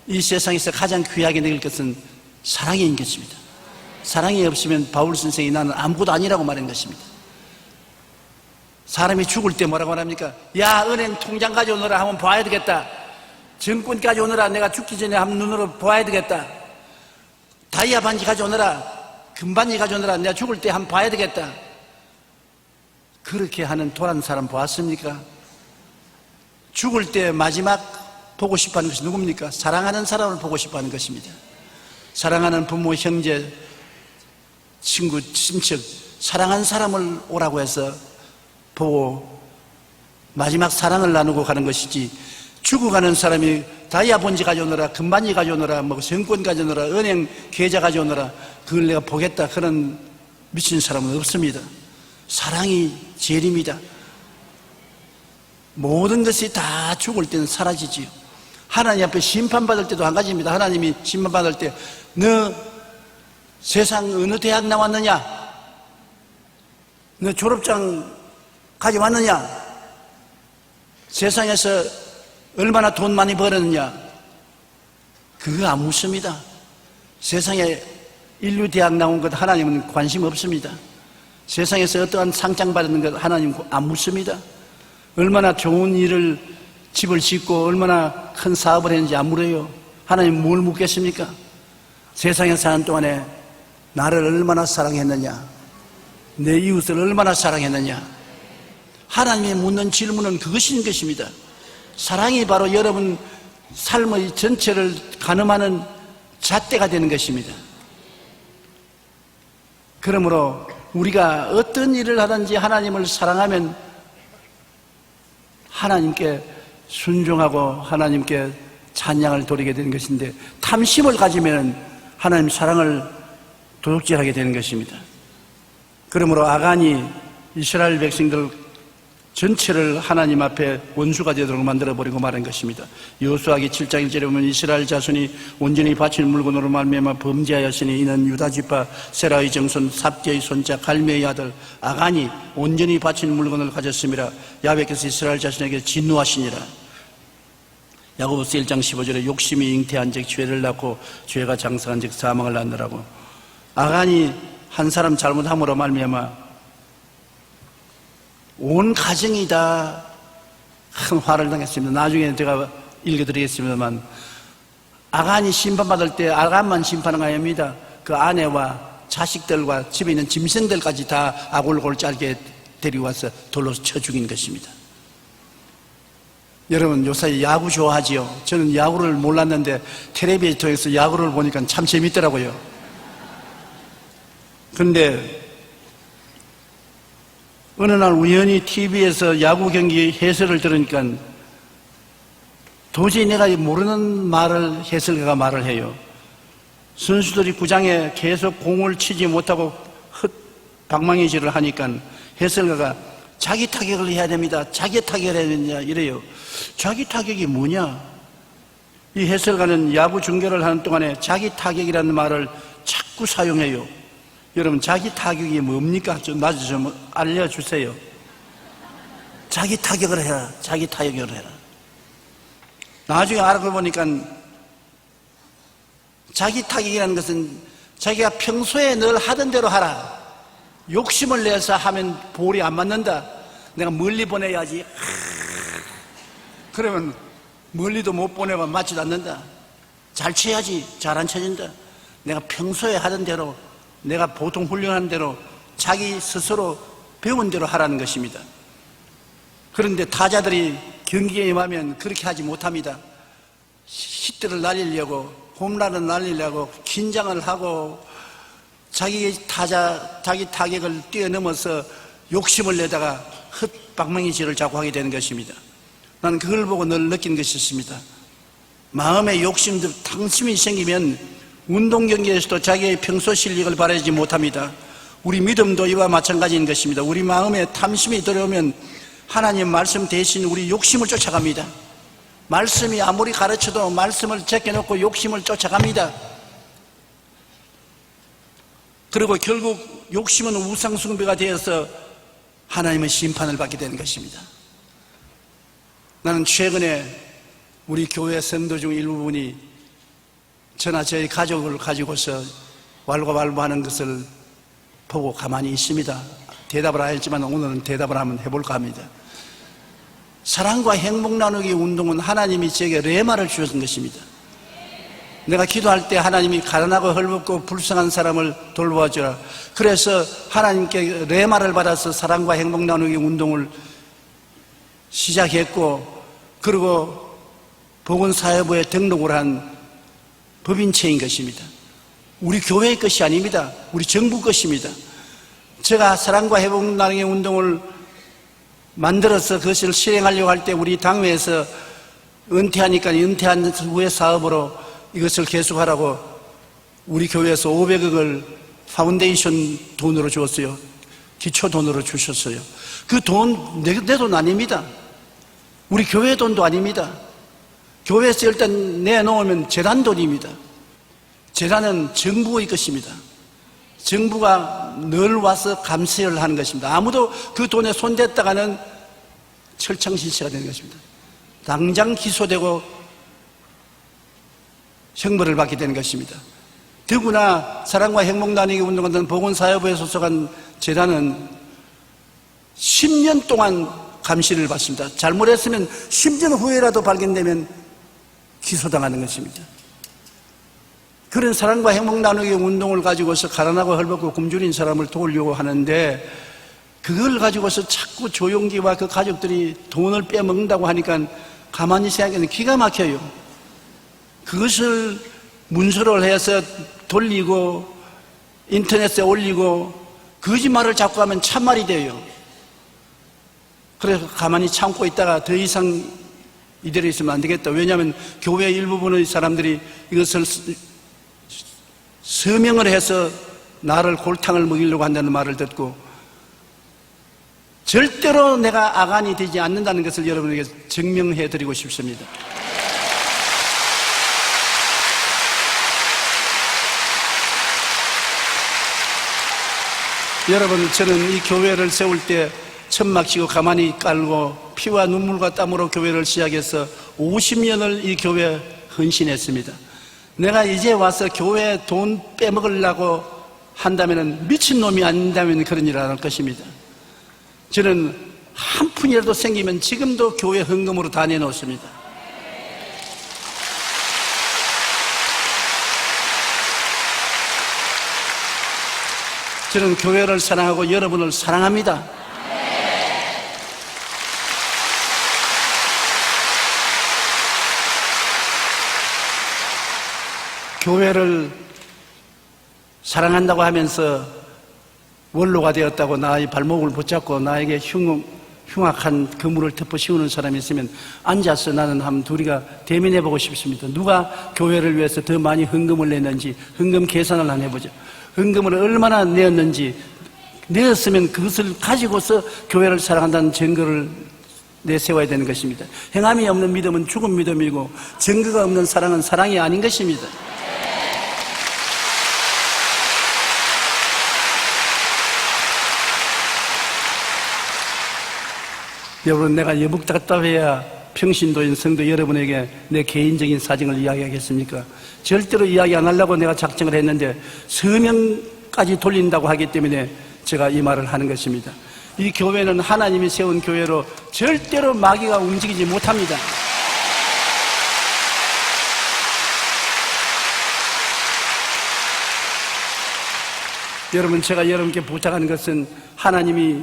이 세상에서 가장 귀하게 느낄 것은 사랑인 것입니다. 사랑이 없으면 바울 선생이 나는 아무것도 아니라고 말한 것입니다. 사람이 죽을 때 뭐라고 말합니까? 야, 은행 통장 가져오너라 하면 봐야 되겠다. 정권 가져오너라, 내가 죽기 전에 한번 눈으로 봐야 되겠다. 다이아 반지 가져오너라, 금반지 가져오너라, 내가 죽을 때 한번 봐야 되겠다. 그렇게 하는 도란 사람 보았습니까? 죽을 때 마지막 보고 싶어하는 것이 누굽니까? 사랑하는 사람을 보고 싶어하는 것입니다. 사랑하는 부모, 형제, 친구, 친척, 사랑하는 사람을 오라고 해서 보고 마지막 사랑을 나누고 가는 것이지, 죽어가는 사람이 다이아 본지 가져오너라, 금반지 가져오너라, 정권 가져오너라, 은행 계좌 가져오너라, 그걸 내가 보겠다, 그런 미친 사람은 없습니다. 사랑이 제일입니다. 모든 것이 다 죽을 때는 사라지지요. 하나님 앞에 심판받을 때도 한 가지입니다. 하나님이 심판받을 때, 너 세상 어느 대학 나왔느냐? 너 졸업장 가져왔느냐? 세상에서 얼마나 돈 많이 벌었느냐? 그거 안 묻습니다. 세상에 인류 대학 나온 것 하나님은 관심 없습니다. 세상에서 어떠한 상장 받는 것 하나님 안 묻습니다. 얼마나 좋은 일을 집을 짓고 얼마나 큰 사업을 했는지 안 물어요. 하나님 뭘 묻겠습니까? 세상에 사는 동안에 나를 얼마나 사랑했느냐, 내 이웃을 얼마나 사랑했느냐, 하나님이 묻는 질문은 그것인 것입니다. 사랑이 바로 여러분 삶의 전체를 가늠하는 잣대가 되는 것입니다. 그러므로 우리가 어떤 일을 하든지 하나님을 사랑하면 하나님께 순종하고 하나님께 찬양을 돌리게 되는 것인데, 탐심을 가지면 하나님 사랑을 도둑질하게 되는 것입니다. 그러므로 아간이 이스라엘 백성들 전체를 하나님 앞에 원수가 되도록 만들어버리고 말한 것입니다. 여호수아기 7장 1절에 보면 이스라엘 자손이 온전히 바친 물건으로 말미암아 범죄하였으니 이는 유다 지파 세라의 정손 삽디의 손자 갈미의 아들 아간이 온전히 바친 물건을 가졌음이라. 야훼께서 이스라엘 자손에게 진노하시니라. 야고보서 1장 15절에 욕심이 잉태한 즉 죄를 낳고 죄가 장성한 즉 사망을 낳느라고. 아간이 한 사람 잘못함으로 말미암아 온 가정이 다 큰 화를 당했습니다. 나중에 제가 읽어드리겠습니다만, 아간이 심판받을 때 아간만 심판한 거 아닙니다. 그 아내와 자식들과 집에 있는 짐승들까지 다 아골골 짧게 데리고 와서 돌로 쳐 죽인 것입니다. 여러분 요새 야구 좋아하지요? 저는 야구를 몰랐는데 텔레비전을 통해서 야구를 보니까 참 재밌더라고요. 그런데 어느 날 우연히 TV에서 야구 경기 해설을 들으니까 도저히 내가 모르는 말을 해설가가 말을 해요. 선수들이 구장에 계속 공을 치지 못하고 방망이질을 하니까 해설가가 자기 타격을 해야 됩니다. 자기 타격을 해야 되냐 이래요. 자기 타격이 뭐냐? 이 해설가는 야구 중계를 하는 동안에 자기 타격이라는 말을 자꾸 사용해요. 여러분 자기 타격이 뭡니까? 나도 좀 알려주세요. 자기 타격을 해라. 자기 타격을 해라. 나중에 알아보니까 자기 타격이라는 것은 자기가 평소에 늘 하던 대로 하라. 욕심을 내서 하면 볼이 안 맞는다. 내가 멀리 보내야지. 그러면 멀리도 못 보내면 맞지도 않는다. 잘 쳐야지 잘 안 쳐진다. 내가 평소에 하던 대로, 내가 보통 훈련한 대로 자기 스스로 배운 대로 하라는 것입니다. 그런데 타자들이 경기에 임하면 그렇게 하지 못합니다. 히트를 날리려고, 홈런을 날리려고 긴장을 하고 자기 타격을 뛰어넘어서 욕심을 내다가 헛방망이질을 자꾸 하게 되는 것입니다. 나는 그걸 보고 늘 느낀 것이 있습니다. 마음의 욕심도 탐심이 생기면 운동 경기에서도 자기의 평소 실력을 발휘하지 못합니다. 우리 믿음도 이와 마찬가지인 것입니다. 우리 마음에 탐심이 들어오면 하나님 말씀 대신 우리 욕심을 쫓아갑니다. 말씀이 아무리 가르쳐도 말씀을 제껴놓고 욕심을 쫓아갑니다. 그리고 결국 욕심은 우상숭배가 되어서 하나님의 심판을 받게 되는 것입니다. 나는 최근에 우리 교회 성도 중 일부분이 저나 저희 가족을 가지고서 왈가왈부하는 것을 보고 가만히 있습니다. 대답을 안 했지만 오늘은 대답을 한번 해볼까 합니다. 사랑과 행복 나누기 운동은 하나님이 제게 레마를 주신 것입니다. 내가 기도할 때 하나님이 가난하고 헐벗고 불쌍한 사람을 돌보아주라. 그래서 하나님께 레마를 받아서 사랑과 행복 나누기 운동을 시작했고, 그리고 보건사회부에 등록을 한 법인체인 것입니다. 우리 교회의 것이 아닙니다. 우리 정부 것입니다. 제가 사랑과 행복 나누기 운동을 만들어서 그것을 실행하려고 할 때 우리 당회에서 은퇴하니까 은퇴한 후의 사업으로 이것을 계속하라고 우리 교회에서 500억을 파운데이션 돈으로 주었어요. 기초 돈으로 주셨어요. 그 돈 내 돈 아닙니다. 우리 교회 돈도 아닙니다. 교회에서 일단 내놓으면 재단 돈입니다. 재단은 정부의 것입니다. 정부가 늘 와서 감세를 하는 것입니다. 아무도 그 돈에 손댔다가는 철창신세가 되는 것입니다. 당장 기소되고 형벌을 받게 되는 것입니다. 더구나 사랑과 행복 나누기 운동하는 보건사회부에 소속한 재단은 10년 동안 감시를 받습니다. 잘못했으면 10년 후에라도 발견되면 기소당하는 것입니다. 그런 사랑과 행복 나누기 운동을 가지고서 가난하고 헐벗고 굶주린 사람을 도우려고 하는데, 그걸 가지고서 자꾸 조용기와 그 가족들이 돈을 빼먹는다고 하니까 가만히 생각하면 기가 막혀요. 그것을 문서를 해서 돌리고 인터넷에 올리고 거짓말을 자꾸 하면 참말이 돼요. 그래서 가만히 참고 있다가 더 이상 이대로 있으면 안 되겠다. 왜냐하면 교회 일부분의 사람들이 이것을 서명을 해서 나를 골탕을 먹이려고 한다는 말을 듣고 절대로 내가 아간이 되지 않는다는 것을 여러분에게 증명해 드리고 싶습니다. 여러분, 저는 이 교회를 세울 때 천막 치고 가만히 깔고 피와 눈물과 땀으로 교회를 시작해서 50년을 이 교회에 헌신했습니다. 내가 이제 와서 교회 돈 빼먹으려고 한다면 미친놈이 아닌다면 그런 일을 안 할 것입니다. 저는 한 푼이라도 생기면 지금도 교회 헌금으로 다 내놓습니다. 저는 교회를 사랑하고 여러분을 사랑합니다. 교회를 사랑한다고 하면서 원로가 되었다고 나의 발목을 붙잡고 나에게 흉악한 그물을 덮어 씌우는 사람이 있으면 앉아서 나는 한번 둘이가 대면해보고 싶습니다. 누가 교회를 위해서 더 많이 헌금을 냈는지 헌금 계산을 한번 해보죠. 헌금을 얼마나 내었는지, 내었으면 그것을 가지고서 교회를 사랑한다는 증거를 내세워야 되는 것입니다. 행함이 없는 믿음은 죽은 믿음이고 증거가 없는 사랑은 사랑이 아닌 것입니다. 여러분, 내가 여북답답해야 평신도인 성도 여러분에게 내 개인적인 사정을 이야기하겠습니까? 절대로 이야기 안 하려고 내가 작정을 했는데 서명까지 돌린다고 하기 때문에 제가 이 말을 하는 것입니다. 이 교회는 하나님이 세운 교회로 절대로 마귀가 움직이지 못합니다. 여러분, 제가 여러분께 부탁하는 것은 하나님이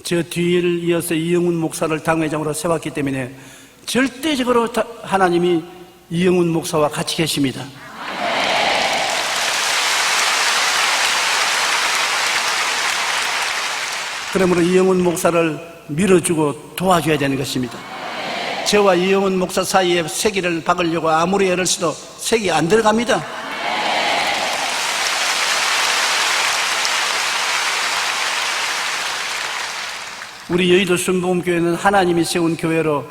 저 뒤를 이어서 이영훈 목사를 당회장으로 세웠기 때문에 절대적으로 하나님이 이영훈 목사와 같이 계십니다. 그러므로 이영훈 목사를 밀어주고 도와줘야 되는 것입니다. 저와 이영훈 목사 사이에 세기를 박으려고 아무리 애를 써도 색이 안 들어갑니다. 우리 여의도 순복음교회는 하나님이 세운 교회로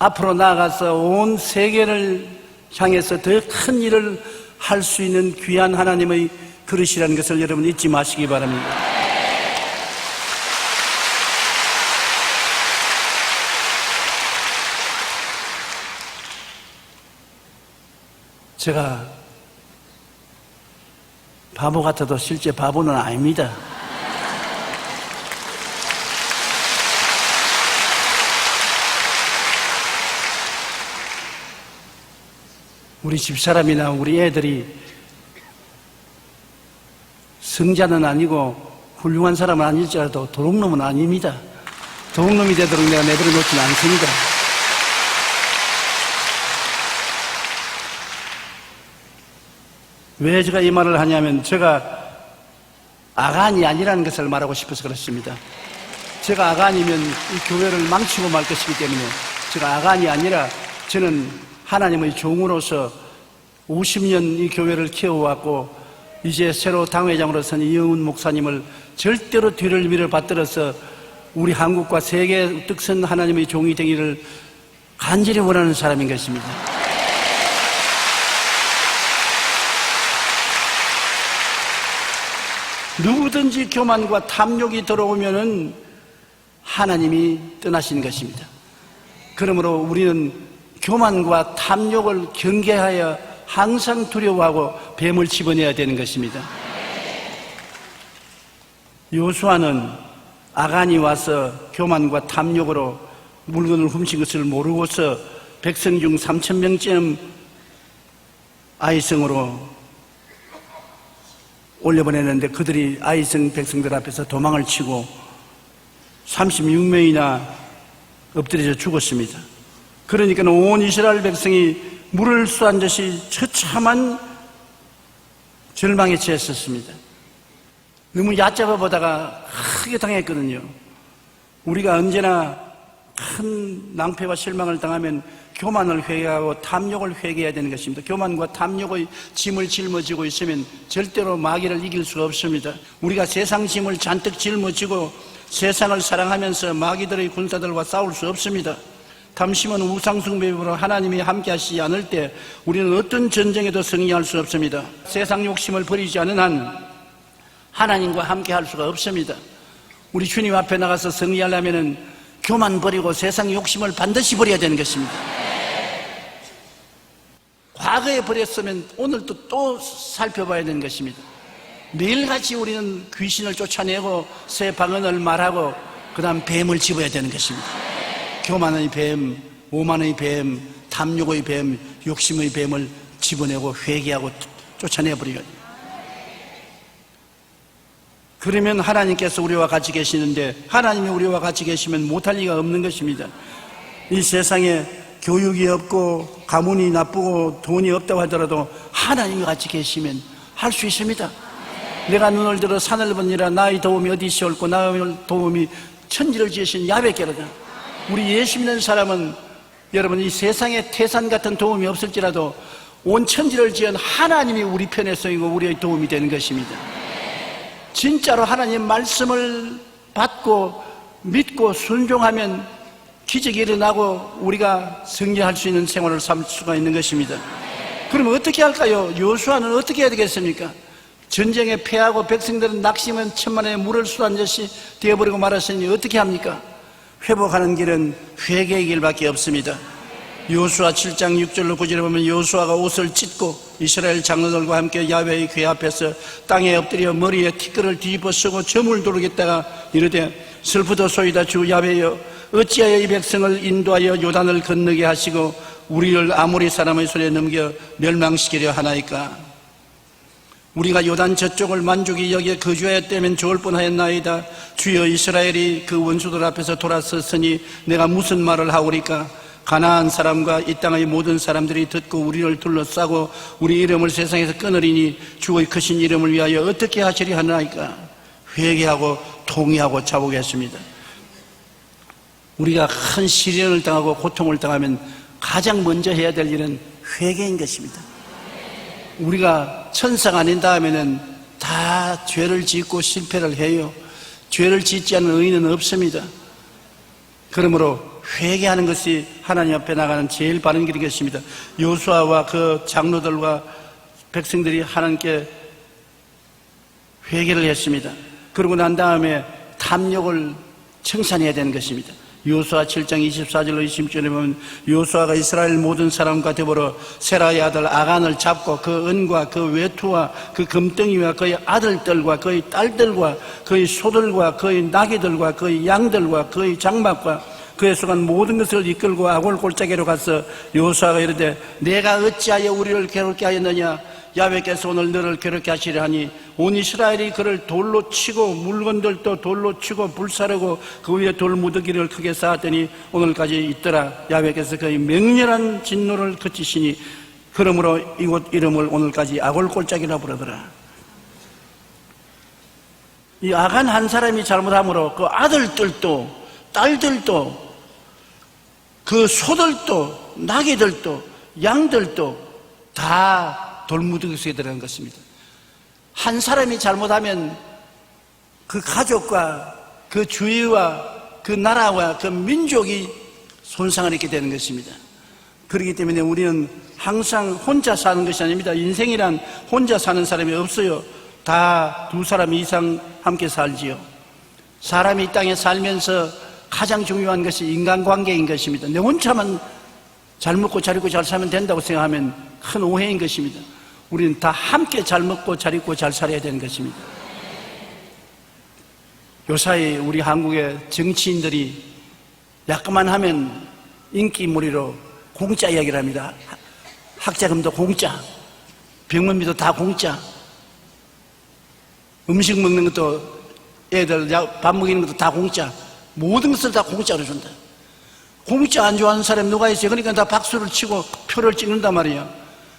앞으로 나아가서 온 세계를 향해서 더 큰 일을 할 수 있는 귀한 하나님의 그릇이라는 것을 여러분 잊지 마시기 바랍니다. 제가 바보 같아도 실제 바보는 아닙니다. 우리 집사람이나 우리 애들이 성자는 아니고 훌륭한 사람은 아닐지라도 도둑놈은 아닙니다. 도둑놈이 되도록 내가 내버려 놓지는 않습니다. 왜 제가 이 말을 하냐면 제가 아간이 아니라는 것을 말하고 싶어서 그렇습니다. 제가 아간이면 이 교회를 망치고 말 것이기 때문에 제가 아간이 아니라 저는 하나님의 종으로서 50년 이 교회를 키워왔고 이제 새로 당회장으로 선 이영훈 목사님을 절대로 뒤를 밀어 받들어서 우리 한국과 세계 뜻선 하나님의 종이 되기를 간절히 원하는 사람인 것입니다. 누구든지 교만과 탐욕이 들어오면은 하나님이 떠나신 것입니다. 그러므로 우리는 교만과 탐욕을 경계하여 항상 두려워하고 뱀을 집어내야 되는 것입니다. 요수아는 아간이 와서 교만과 탐욕으로 물건을 훔친 것을 모르고서 백성 중 3,000명쯤 아이성으로 올려보냈는데 그들이 아이성 백성들 앞에서 도망을 치고 36명이나 엎드려져 죽었습니다. 그러니까 온 이스라엘 백성이 물을 쏘한 듯이 처참한 절망에 처했었습니다. 너무 얕잡아 보다가 크게 당했거든요. 우리가 언제나 큰 낭패와 실망을 당하면 교만을 회개하고 탐욕을 회개해야 되는 것입니다. 교만과 탐욕의 짐을 짊어지고 있으면 절대로 마귀를 이길 수가 없습니다. 우리가 세상 짐을 잔뜩 짊어지고 세상을 사랑하면서 마귀들의 군사들과 싸울 수 없습니다. 탐심은 우상숭배로 하나님이 함께 하시지 않을 때 우리는 어떤 전쟁에도 승리할 수 없습니다. 세상 욕심을 버리지 않은 한 하나님과 함께 할 수가 없습니다. 우리 주님 앞에 나가서 승리하려면 교만 버리고 세상 욕심을 반드시 버려야 되는 것입니다. 과거에 버렸으면 오늘도 또 살펴봐야 되는 것입니다. 매일같이 우리는 귀신을 쫓아내고 새 방언을 말하고 그 다음 뱀을 집어야 되는 것입니다. 교만의 뱀, 오만의 뱀, 탐욕의 뱀, 욕심의 뱀을 집어내고 회개하고 쫓아내버려야 돼요. 그러면 하나님께서 우리와 같이 계시는데 하나님이 우리와 같이 계시면 못할 리가 없는 것입니다. 이 세상에 교육이 없고 가문이 나쁘고 돈이 없다고 하더라도 하나님이 같이 계시면 할 수 있습니다. 내가 눈을 들어 산을 보니라 나의 도움이 어디서 올고 나의 도움이 천지를 지으신 야훼께로다. 우리 예수 믿는 사람은 여러분 이 세상에 태산 같은 도움이 없을지라도 온 천지를 지은 하나님이 우리 편에 서이고 우리의 도움이 되는 것입니다. 진짜로 하나님 말씀을 받고 믿고 순종하면 기적이 일어나고 우리가 승리할 수 있는 생활을 삼을 수가 있는 것입니다. 그러면 어떻게 할까요? 여호수아는 어떻게 해야 되겠습니까? 전쟁에 패하고 백성들은 낙심은 천만에 물을 쏟은 듯이 되어버리고 말았으니 어떻게 합니까? 회복하는 길은 회개의 길밖에 없습니다. 여호수아 7장 6절로 9절에 보면 여호수아가 옷을 찢고 이스라엘 장로들과 함께 야훼의 궤 앞에서 땅에 엎드려 머리에 티끌을 뒤집어 쓰고 점을 두르겠다가 이르되 슬프도소이다 주 야훼여 어찌하여 이 백성을 인도하여 요단을 건너게 하시고 우리를 아모리 사람의 손에 넘겨 멸망시키려 하나이까. 우리가 요단 저쪽을 만족이 여기에 거주하였다면 좋을 뻔하였나이다. 주여 이스라엘이 그 원수들 앞에서 돌아섰으니 내가 무슨 말을 하오리까. 가나안 사람과 이 땅의 모든 사람들이 듣고 우리를 둘러싸고 우리 이름을 세상에서 끊으리니 주의 크신 이름을 위하여 어떻게 하시리 하나이까. 회개하고 통회하고 자복했습니다. 우리가 큰 시련을 당하고 고통을 당하면 가장 먼저 해야 될 일은 회개인 것입니다. 우리가 천사가 아닌 다음에는 다 죄를 짓고 실패를 해요. 죄를 짓지 않는 의인은 없습니다. 그러므로 회개하는 것이 하나님 앞에 나가는 제일 바른 길인 것입니다. 여호수아와 그 장로들과 백성들이 하나님께 회개를 했습니다. 그러고 난 다음에 탐욕을 청산해야 되는 것입니다. 여호수아 7장 24절로 26절에 보면 여호수아가 이스라엘 모든 사람과 더불어 세라의 아들 아간을 잡고 그 은과 그 외투와 그 금덩이와 그의 아들들과 그의 딸들과 그의 소들과 그의 나귀들과 그의 양들과 그의 장막과 그에 속한 모든 것을 이끌고 아골 골짜기로 가서 여호수아가 이르되 내가 어찌하여 우리를 괴롭게 하였느냐. 야훼께서 오늘 너를 괴롭게 하시려 하니 온 이스라엘이 그를 돌로 치고 물건들도 돌로 치고 불사르고 그 위에 돌무더기를 크게 쌓았더니 오늘까지 있더라. 야훼께서 그의 맹렬한 진노를 그치시니 그러므로 이곳 이름을 오늘까지 아골 골짜기라 부르더라. 이 아간 한 사람이 잘못함으로 그 아들들도 딸들도 그 소들도 나귀들도 양들도 다 돌무더기 속에 들어간 것입니다. 한 사람이 잘못하면 그 가족과 그 주위와 그 나라와 그 민족이 손상을 입게 되는 것입니다. 그렇기 때문에 우리는 항상 혼자 사는 것이 아닙니다. 인생이란 혼자 사는 사람이 없어요. 다 두 사람 이상 함께 살지요. 사람이 이 땅에 살면서 가장 중요한 것이 인간관계인 것입니다. 내 혼자만 잘 먹고 잘 입고 잘 살면 된다고 생각하면 큰 오해인 것입니다. 우리는 다 함께 잘 먹고 잘 입고 잘 살아야 되는 것입니다. 요사이 우리 한국의 정치인들이 약간만 하면 인기몰이로 공짜 이야기를 합니다. 학자금도 공짜, 병원비도 다 공짜, 음식 먹는 것도 애들 밥 먹이는 것도 다 공짜, 모든 것을 다 공짜로 준다. 공짜 안 좋아하는 사람이 누가 있어요? 그러니까 다 박수를 치고 표를 찍는단 말이야.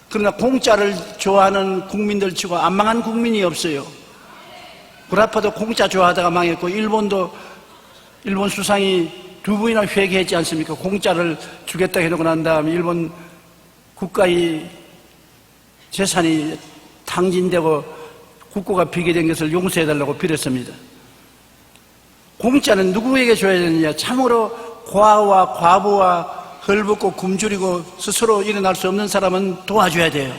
그러나 공짜를 좋아하는 국민들 치고 안 망한 국민이 없어요. 구라파도 공짜 좋아하다가 망했고, 일본 수상이 2번이나 회개했지 않습니까? 공짜를 주겠다 해놓고 난 다음에 일본 국가의 재산이 탕진되고 국고가 비게 된 것을 용서해달라고 빌었습니다. 공짜는 누구에게 줘야 되느냐? 참으로 고아와 과부와 헐벗고 굶주리고 스스로 일어날 수 없는 사람은 도와줘야 돼요.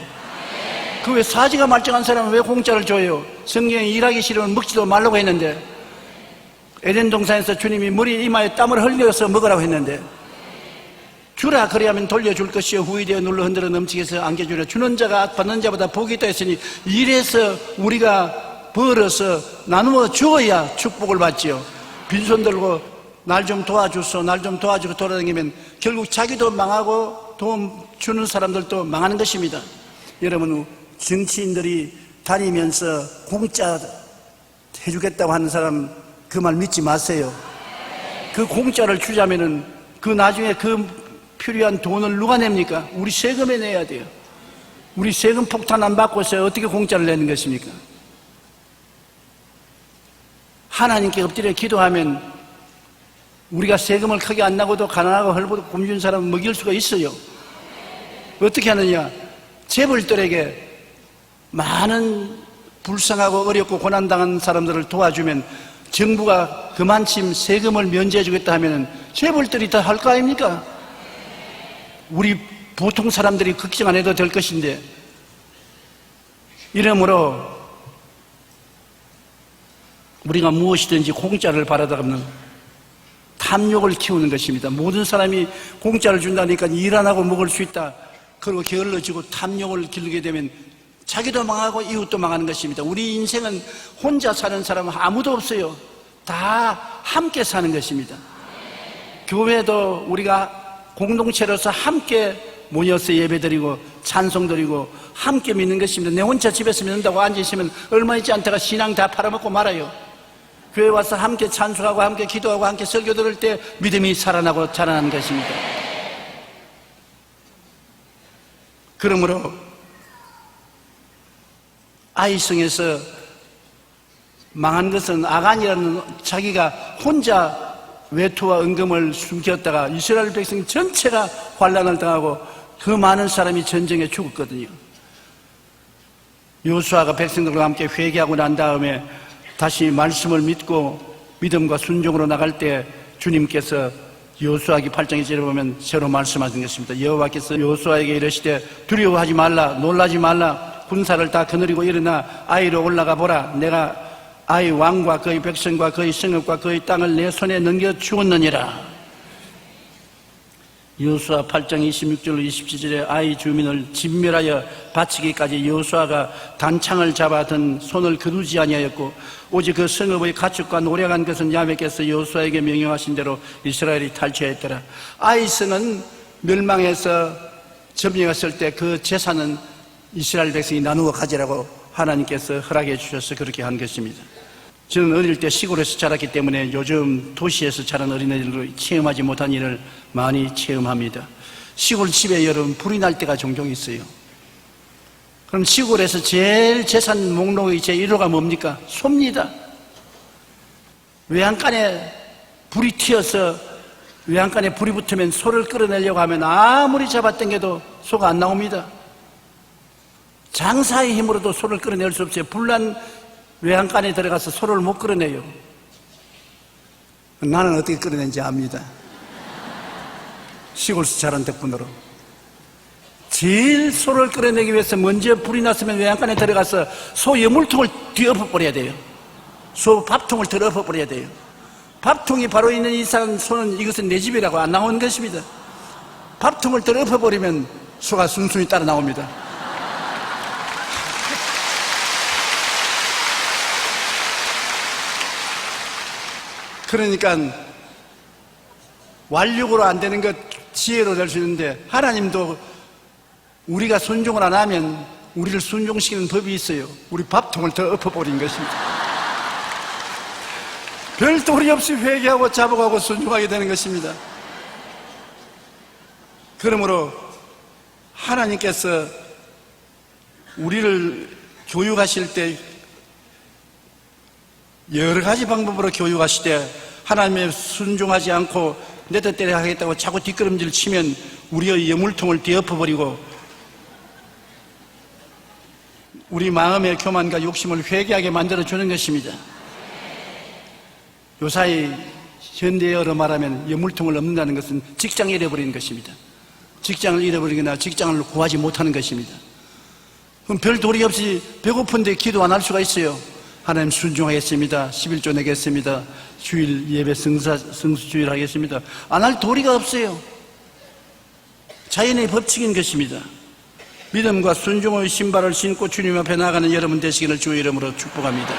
그 왜 사지가 말짱한 사람은 왜 공짜를 줘요? 성경에 일하기 싫으면 먹지도 말라고 했는데, 에덴 동산에서 주님이 머리 이마에 땀을 흘려서 먹으라고 했는데, 주라 그리하면 돌려줄 것이요 후이되어 눌러 흔들어 넘치게 해서 안겨주라. 주는 자가 받는 자보다 복이 있다 했으니, 이래서 우리가 벌어서 나누어 주어야 축복을 받지요. 빈손 들고 날 좀 도와주소, 날 좀 도와주고 돌아다니면 결국 자기도 망하고 도움 주는 사람들도 망하는 것입니다. 여러분, 정치인들이 다니면서 공짜 해주겠다고 하는 사람 그 말 믿지 마세요. 그 공짜를 주자면은 그 나중에 그 필요한 돈을 누가 냅니까? 우리 세금에 내야 돼요. 우리 세금 폭탄 안 받고서 어떻게 공짜를 내는 것입니까? 하나님께 엎드려 기도하면 우리가 세금을 크게 안 나고도 가난하고 헐벗고 굶주린 사람은 먹일 수가 있어요. 어떻게 하느냐? 재벌들에게 많은 불쌍하고 어렵고 고난당한 사람들을 도와주면 정부가 그만큼 세금을 면제해 주겠다 하면 재벌들이 다 할 거 아닙니까? 우리 보통 사람들이 걱정 안 해도 될 것인데, 이러므로 우리가 무엇이든지 공짜를 바라다가는 탐욕을 키우는 것입니다. 모든 사람이 공짜를 준다니까 일 안 하고 먹을 수 있다, 그리고 게을러지고 탐욕을 기르게 되면 자기도 망하고 이웃도 망하는 것입니다. 우리 인생은 혼자 사는 사람은 아무도 없어요. 다 함께 사는 것입니다. 교회도 우리가 공동체로서 함께 모여서 예배드리고 찬송드리고 함께 믿는 것입니다. 내 혼자 집에서 믿는다고 앉아있으면 얼마 있지 않다가 신앙 다 팔아먹고 말아요. 교회 와서 함께 찬송하고 함께 기도하고 함께 설교 들을 때 믿음이 살아나고 자라나는 것입니다. 그러므로 아이성에서 망한 것은 아간이라는 자기가 혼자 외투와 은금을 숨겼다가 이스라엘 백성 전체가 환난을 당하고 그 많은 사람이 전쟁에 죽었거든요. 여호수아가 백성들과 함께 회개하고 난 다음에 다시 말씀을 믿고 믿음과 순종으로 나갈 때 주님께서 여호수아기 8장에 찔러보면 새로 말씀하신 것입니다. 여호와께서 여호수아에게 이르시되 두려워하지 말라, 놀라지 말라, 군사를 다 거느리고 일어나 아이로 올라가 보라. 내가 아이 왕과 그의 백성과 그의 성읍과 그의 땅을 내 손에 넘겨 주었느니라. 여호수아 8장 26절로 27절에 아이 주민을 진멸하여 바치기까지 여호수아가 단창을 잡아 든 손을 거두지 아니하였고, 오직 그 성읍의 가축과 노력한 것은 야훼께서 여호수아에게 명령하신 대로 이스라엘이 탈취하였더라. 아이 성은 멸망해서 점령했을 때 그 재산은 이스라엘 백성이 나누어 가지라고 하나님께서 허락해 주셔서 그렇게 한 것입니다. 저는 어릴 때 시골에서 자랐기 때문에 요즘 도시에서 자란 어린애들로 체험하지 못한 일을 많이 체험합니다. 시골 집에 여러분 불이 날 때가 종종 있어요. 그럼 시골에서 제일 재산 목록의 제1호가 뭡니까? 소입니다. 외양간에 불이 튀어서 외양간에 불이 붙으면 소를 끌어내려고 하면 아무리 잡아당겨도 소가 안 나옵니다. 장사의 힘으로도 소를 끌어낼 수 없어요. 불난 외양간에 들어가서 소를 못 끌어내요. 나는 어떻게 끌어낸지 압니다. 시골에서 자란 덕분으로. 제일 소를 끌어내기 위해서 먼저 불이 났으면 외양간에 들어가서 소 여물통을 뒤엎어버려야 돼요. 소 밥통을 들어엎어버려야 돼요. 밥통이 바로 있는 이상 소는 이것은 내 집이라고 안 나오는 것입니다. 밥통을 들어엎어버리면 소가 순순히 따라 나옵니다. 그러니까 완력으로 안 되는 것 지혜로 될 수 있는데, 하나님도 우리가 순종을 안 하면 우리를 순종시키는 법이 있어요. 우리 밥통을 더 엎어버린 것입니다. 별 도리 없이 회개하고 자복하고 순종하게 되는 것입니다. 그러므로 하나님께서 우리를 교육하실 때 여러 가지 방법으로 교육하실 때 하나님의 순종하지 않고 내 뜻대로 하겠다고 자꾸 뒷걸음질 치면 우리의 여물통을 뒤엎어버리고 우리 마음의 교만과 욕심을 회개하게 만들어주는 것입니다. 요사이 현대어로 말하면 여물통을 얻는다는 것은 직장을 잃어버리는 것입니다. 직장을 잃어버리거나 직장을 구하지 못하는 것입니다. 그럼 별 도리 없이 배고픈데 기도 안 할 수가 있어요. 하나님 순종하겠습니다. 11조 내겠습니다. 주일 예배 성수주일 하겠습니다. 안 할 도리가 없어요. 자연의 법칙인 것입니다. 믿음과 순종의 신발을 신고 주님 앞에 나가는 여러분 되시기를 주의 이름으로 축복합니다.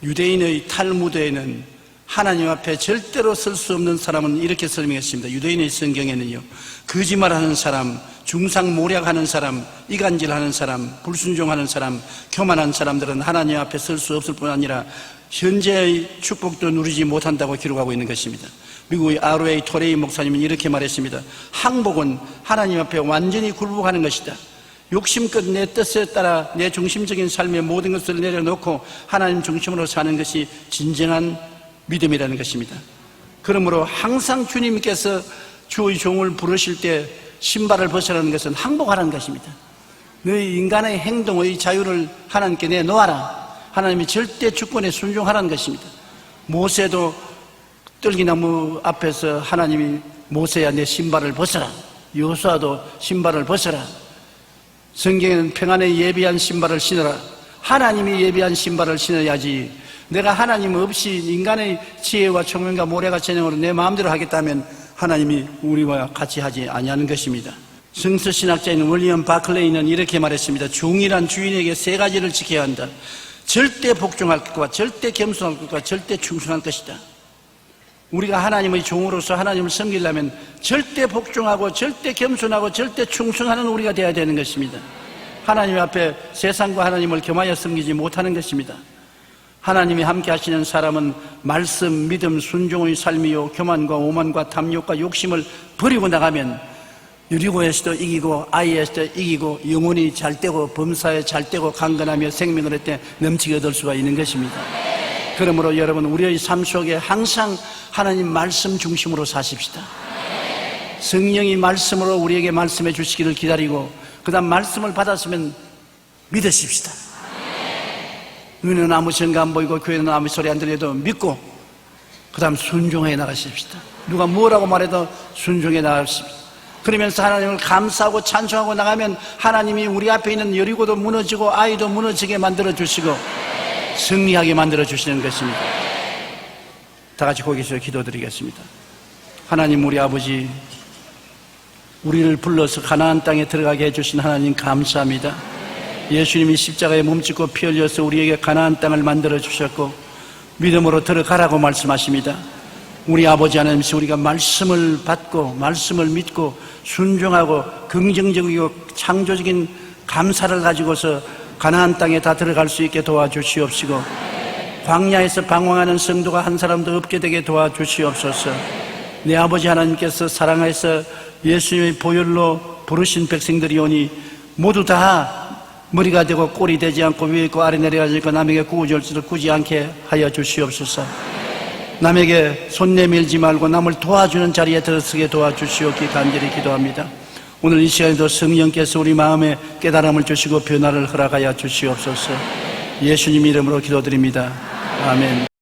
유대인의 탈무드에는 하나님 앞에 절대로 설 수 없는 사람은 이렇게 설명했습니다. 유대인의 성경에는요, 거짓말하는 사람, 중상모략하는 사람, 이간질하는 사람, 불순종하는 사람, 교만한 사람들은 하나님 앞에 설 수 없을 뿐 아니라 현재의 축복도 누리지 못한다고 기록하고 있는 것입니다. 미국의 R.A. 토레이 목사님은 이렇게 말했습니다. 항복은 하나님 앞에 완전히 굴복하는 것이다. 욕심껏 내 뜻에 따라 내 중심적인 삶의 모든 것을 내려놓고 하나님 중심으로 사는 것이 진정한 믿음이라는 것입니다. 그러므로 항상 주님께서 주의 종을 부르실 때 신발을 벗으라는 것은 항복하라는 것입니다. 너희 인간의 행동의 자유를 하나님께 내놓아라. 하나님이 절대 주권에 순종하라는 것입니다. 모세도 떨기나무 앞에서 하나님이 모세야 내 신발을 벗어라. 여호수아도 신발을 벗어라. 성경에는 평안에 예비한 신발을 신어라. 하나님이 예비한 신발을 신어야지. 내가 하나님 없이 인간의 지혜와 총명과 모래가 재능으로 내 마음대로 하겠다면 하나님이 우리와 같이 하지 아니하는 것입니다. 성서신학자인 윌리엄 바클레이는 이렇게 말했습니다. 종이란 주인에게 세 가지를 지켜야 한다. 절대 복종할 것과 절대 겸손할 것과 절대 충성할 것이다. 우리가 하나님의 종으로서 하나님을 섬기려면 절대 복종하고 절대 겸손하고 절대 충성하는 우리가 되어야 되는 것입니다. 하나님 앞에 세상과 하나님을 겸하여 섬기지 못하는 것입니다. 하나님이 함께 하시는 사람은 말씀, 믿음, 순종의 삶이요 교만과 오만과 탐욕과 욕심을 버리고 나가면 여리고에서도 이기고 아이에서도 이기고 영혼이 잘되고 범사에 잘되고 강건하며 생명을 얻되 넘치게 얻을 수가 있는 것입니다. 그러므로 여러분 우리의 삶 속에 항상 하나님 말씀 중심으로 사십시다. 성령이 말씀으로 우리에게 말씀해 주시기를 기다리고 그 다음 말씀을 받았으면 믿으십시다. 눈에는 아무 증거 안 보이고 교회는 아무 소리 안 들려도 믿고 그 다음 순종해 나가십시다. 누가 뭐라고 말해도 순종해 나가십시다. 그러면서 하나님을 감사하고 찬송하고 나가면 하나님이 우리 앞에 있는 여리고도 무너지고 아이도 무너지게 만들어 주시고 승리하게 만들어 주시는 것입니다. 다 같이 거기서 기도드리겠습니다. 하나님 우리 아버지, 우리를 불러서 가나안 땅에 들어가게 해주신 하나님 감사합니다. 예수님이 십자가에 몸짓고 피 흘려서 우리에게 가나안 땅을 만들어 주셨고 믿음으로 들어가라고 말씀하십니다. 우리 아버지 하나님, 우리가 말씀을 받고 말씀을 믿고 순종하고 긍정적이고 창조적인 감사를 가지고서 가나안 땅에 다 들어갈 수 있게 도와주시옵시고 광야에서 방황하는 성도가 한 사람도 없게 되게 도와주시옵소서. 내 아버지 하나님께서 사랑해서 예수님의 보혈로 부르신 백성들이 오니 모두 다 머리가 되고 꼴이 되지 않고 위에 있고 아래 내려가지 않고 남에게 구우절지를 꾸지 않게 하여 주시옵소서. 남에게 손 내밀지 말고 남을 도와주는 자리에 들어서게 도와주시옵기 간절히 기도합니다. 오늘 이 시간에도 성령께서 우리 마음에 깨달음을 주시고 변화를 허락하여 주시옵소서. 예수님 이름으로 기도드립니다. 아멘.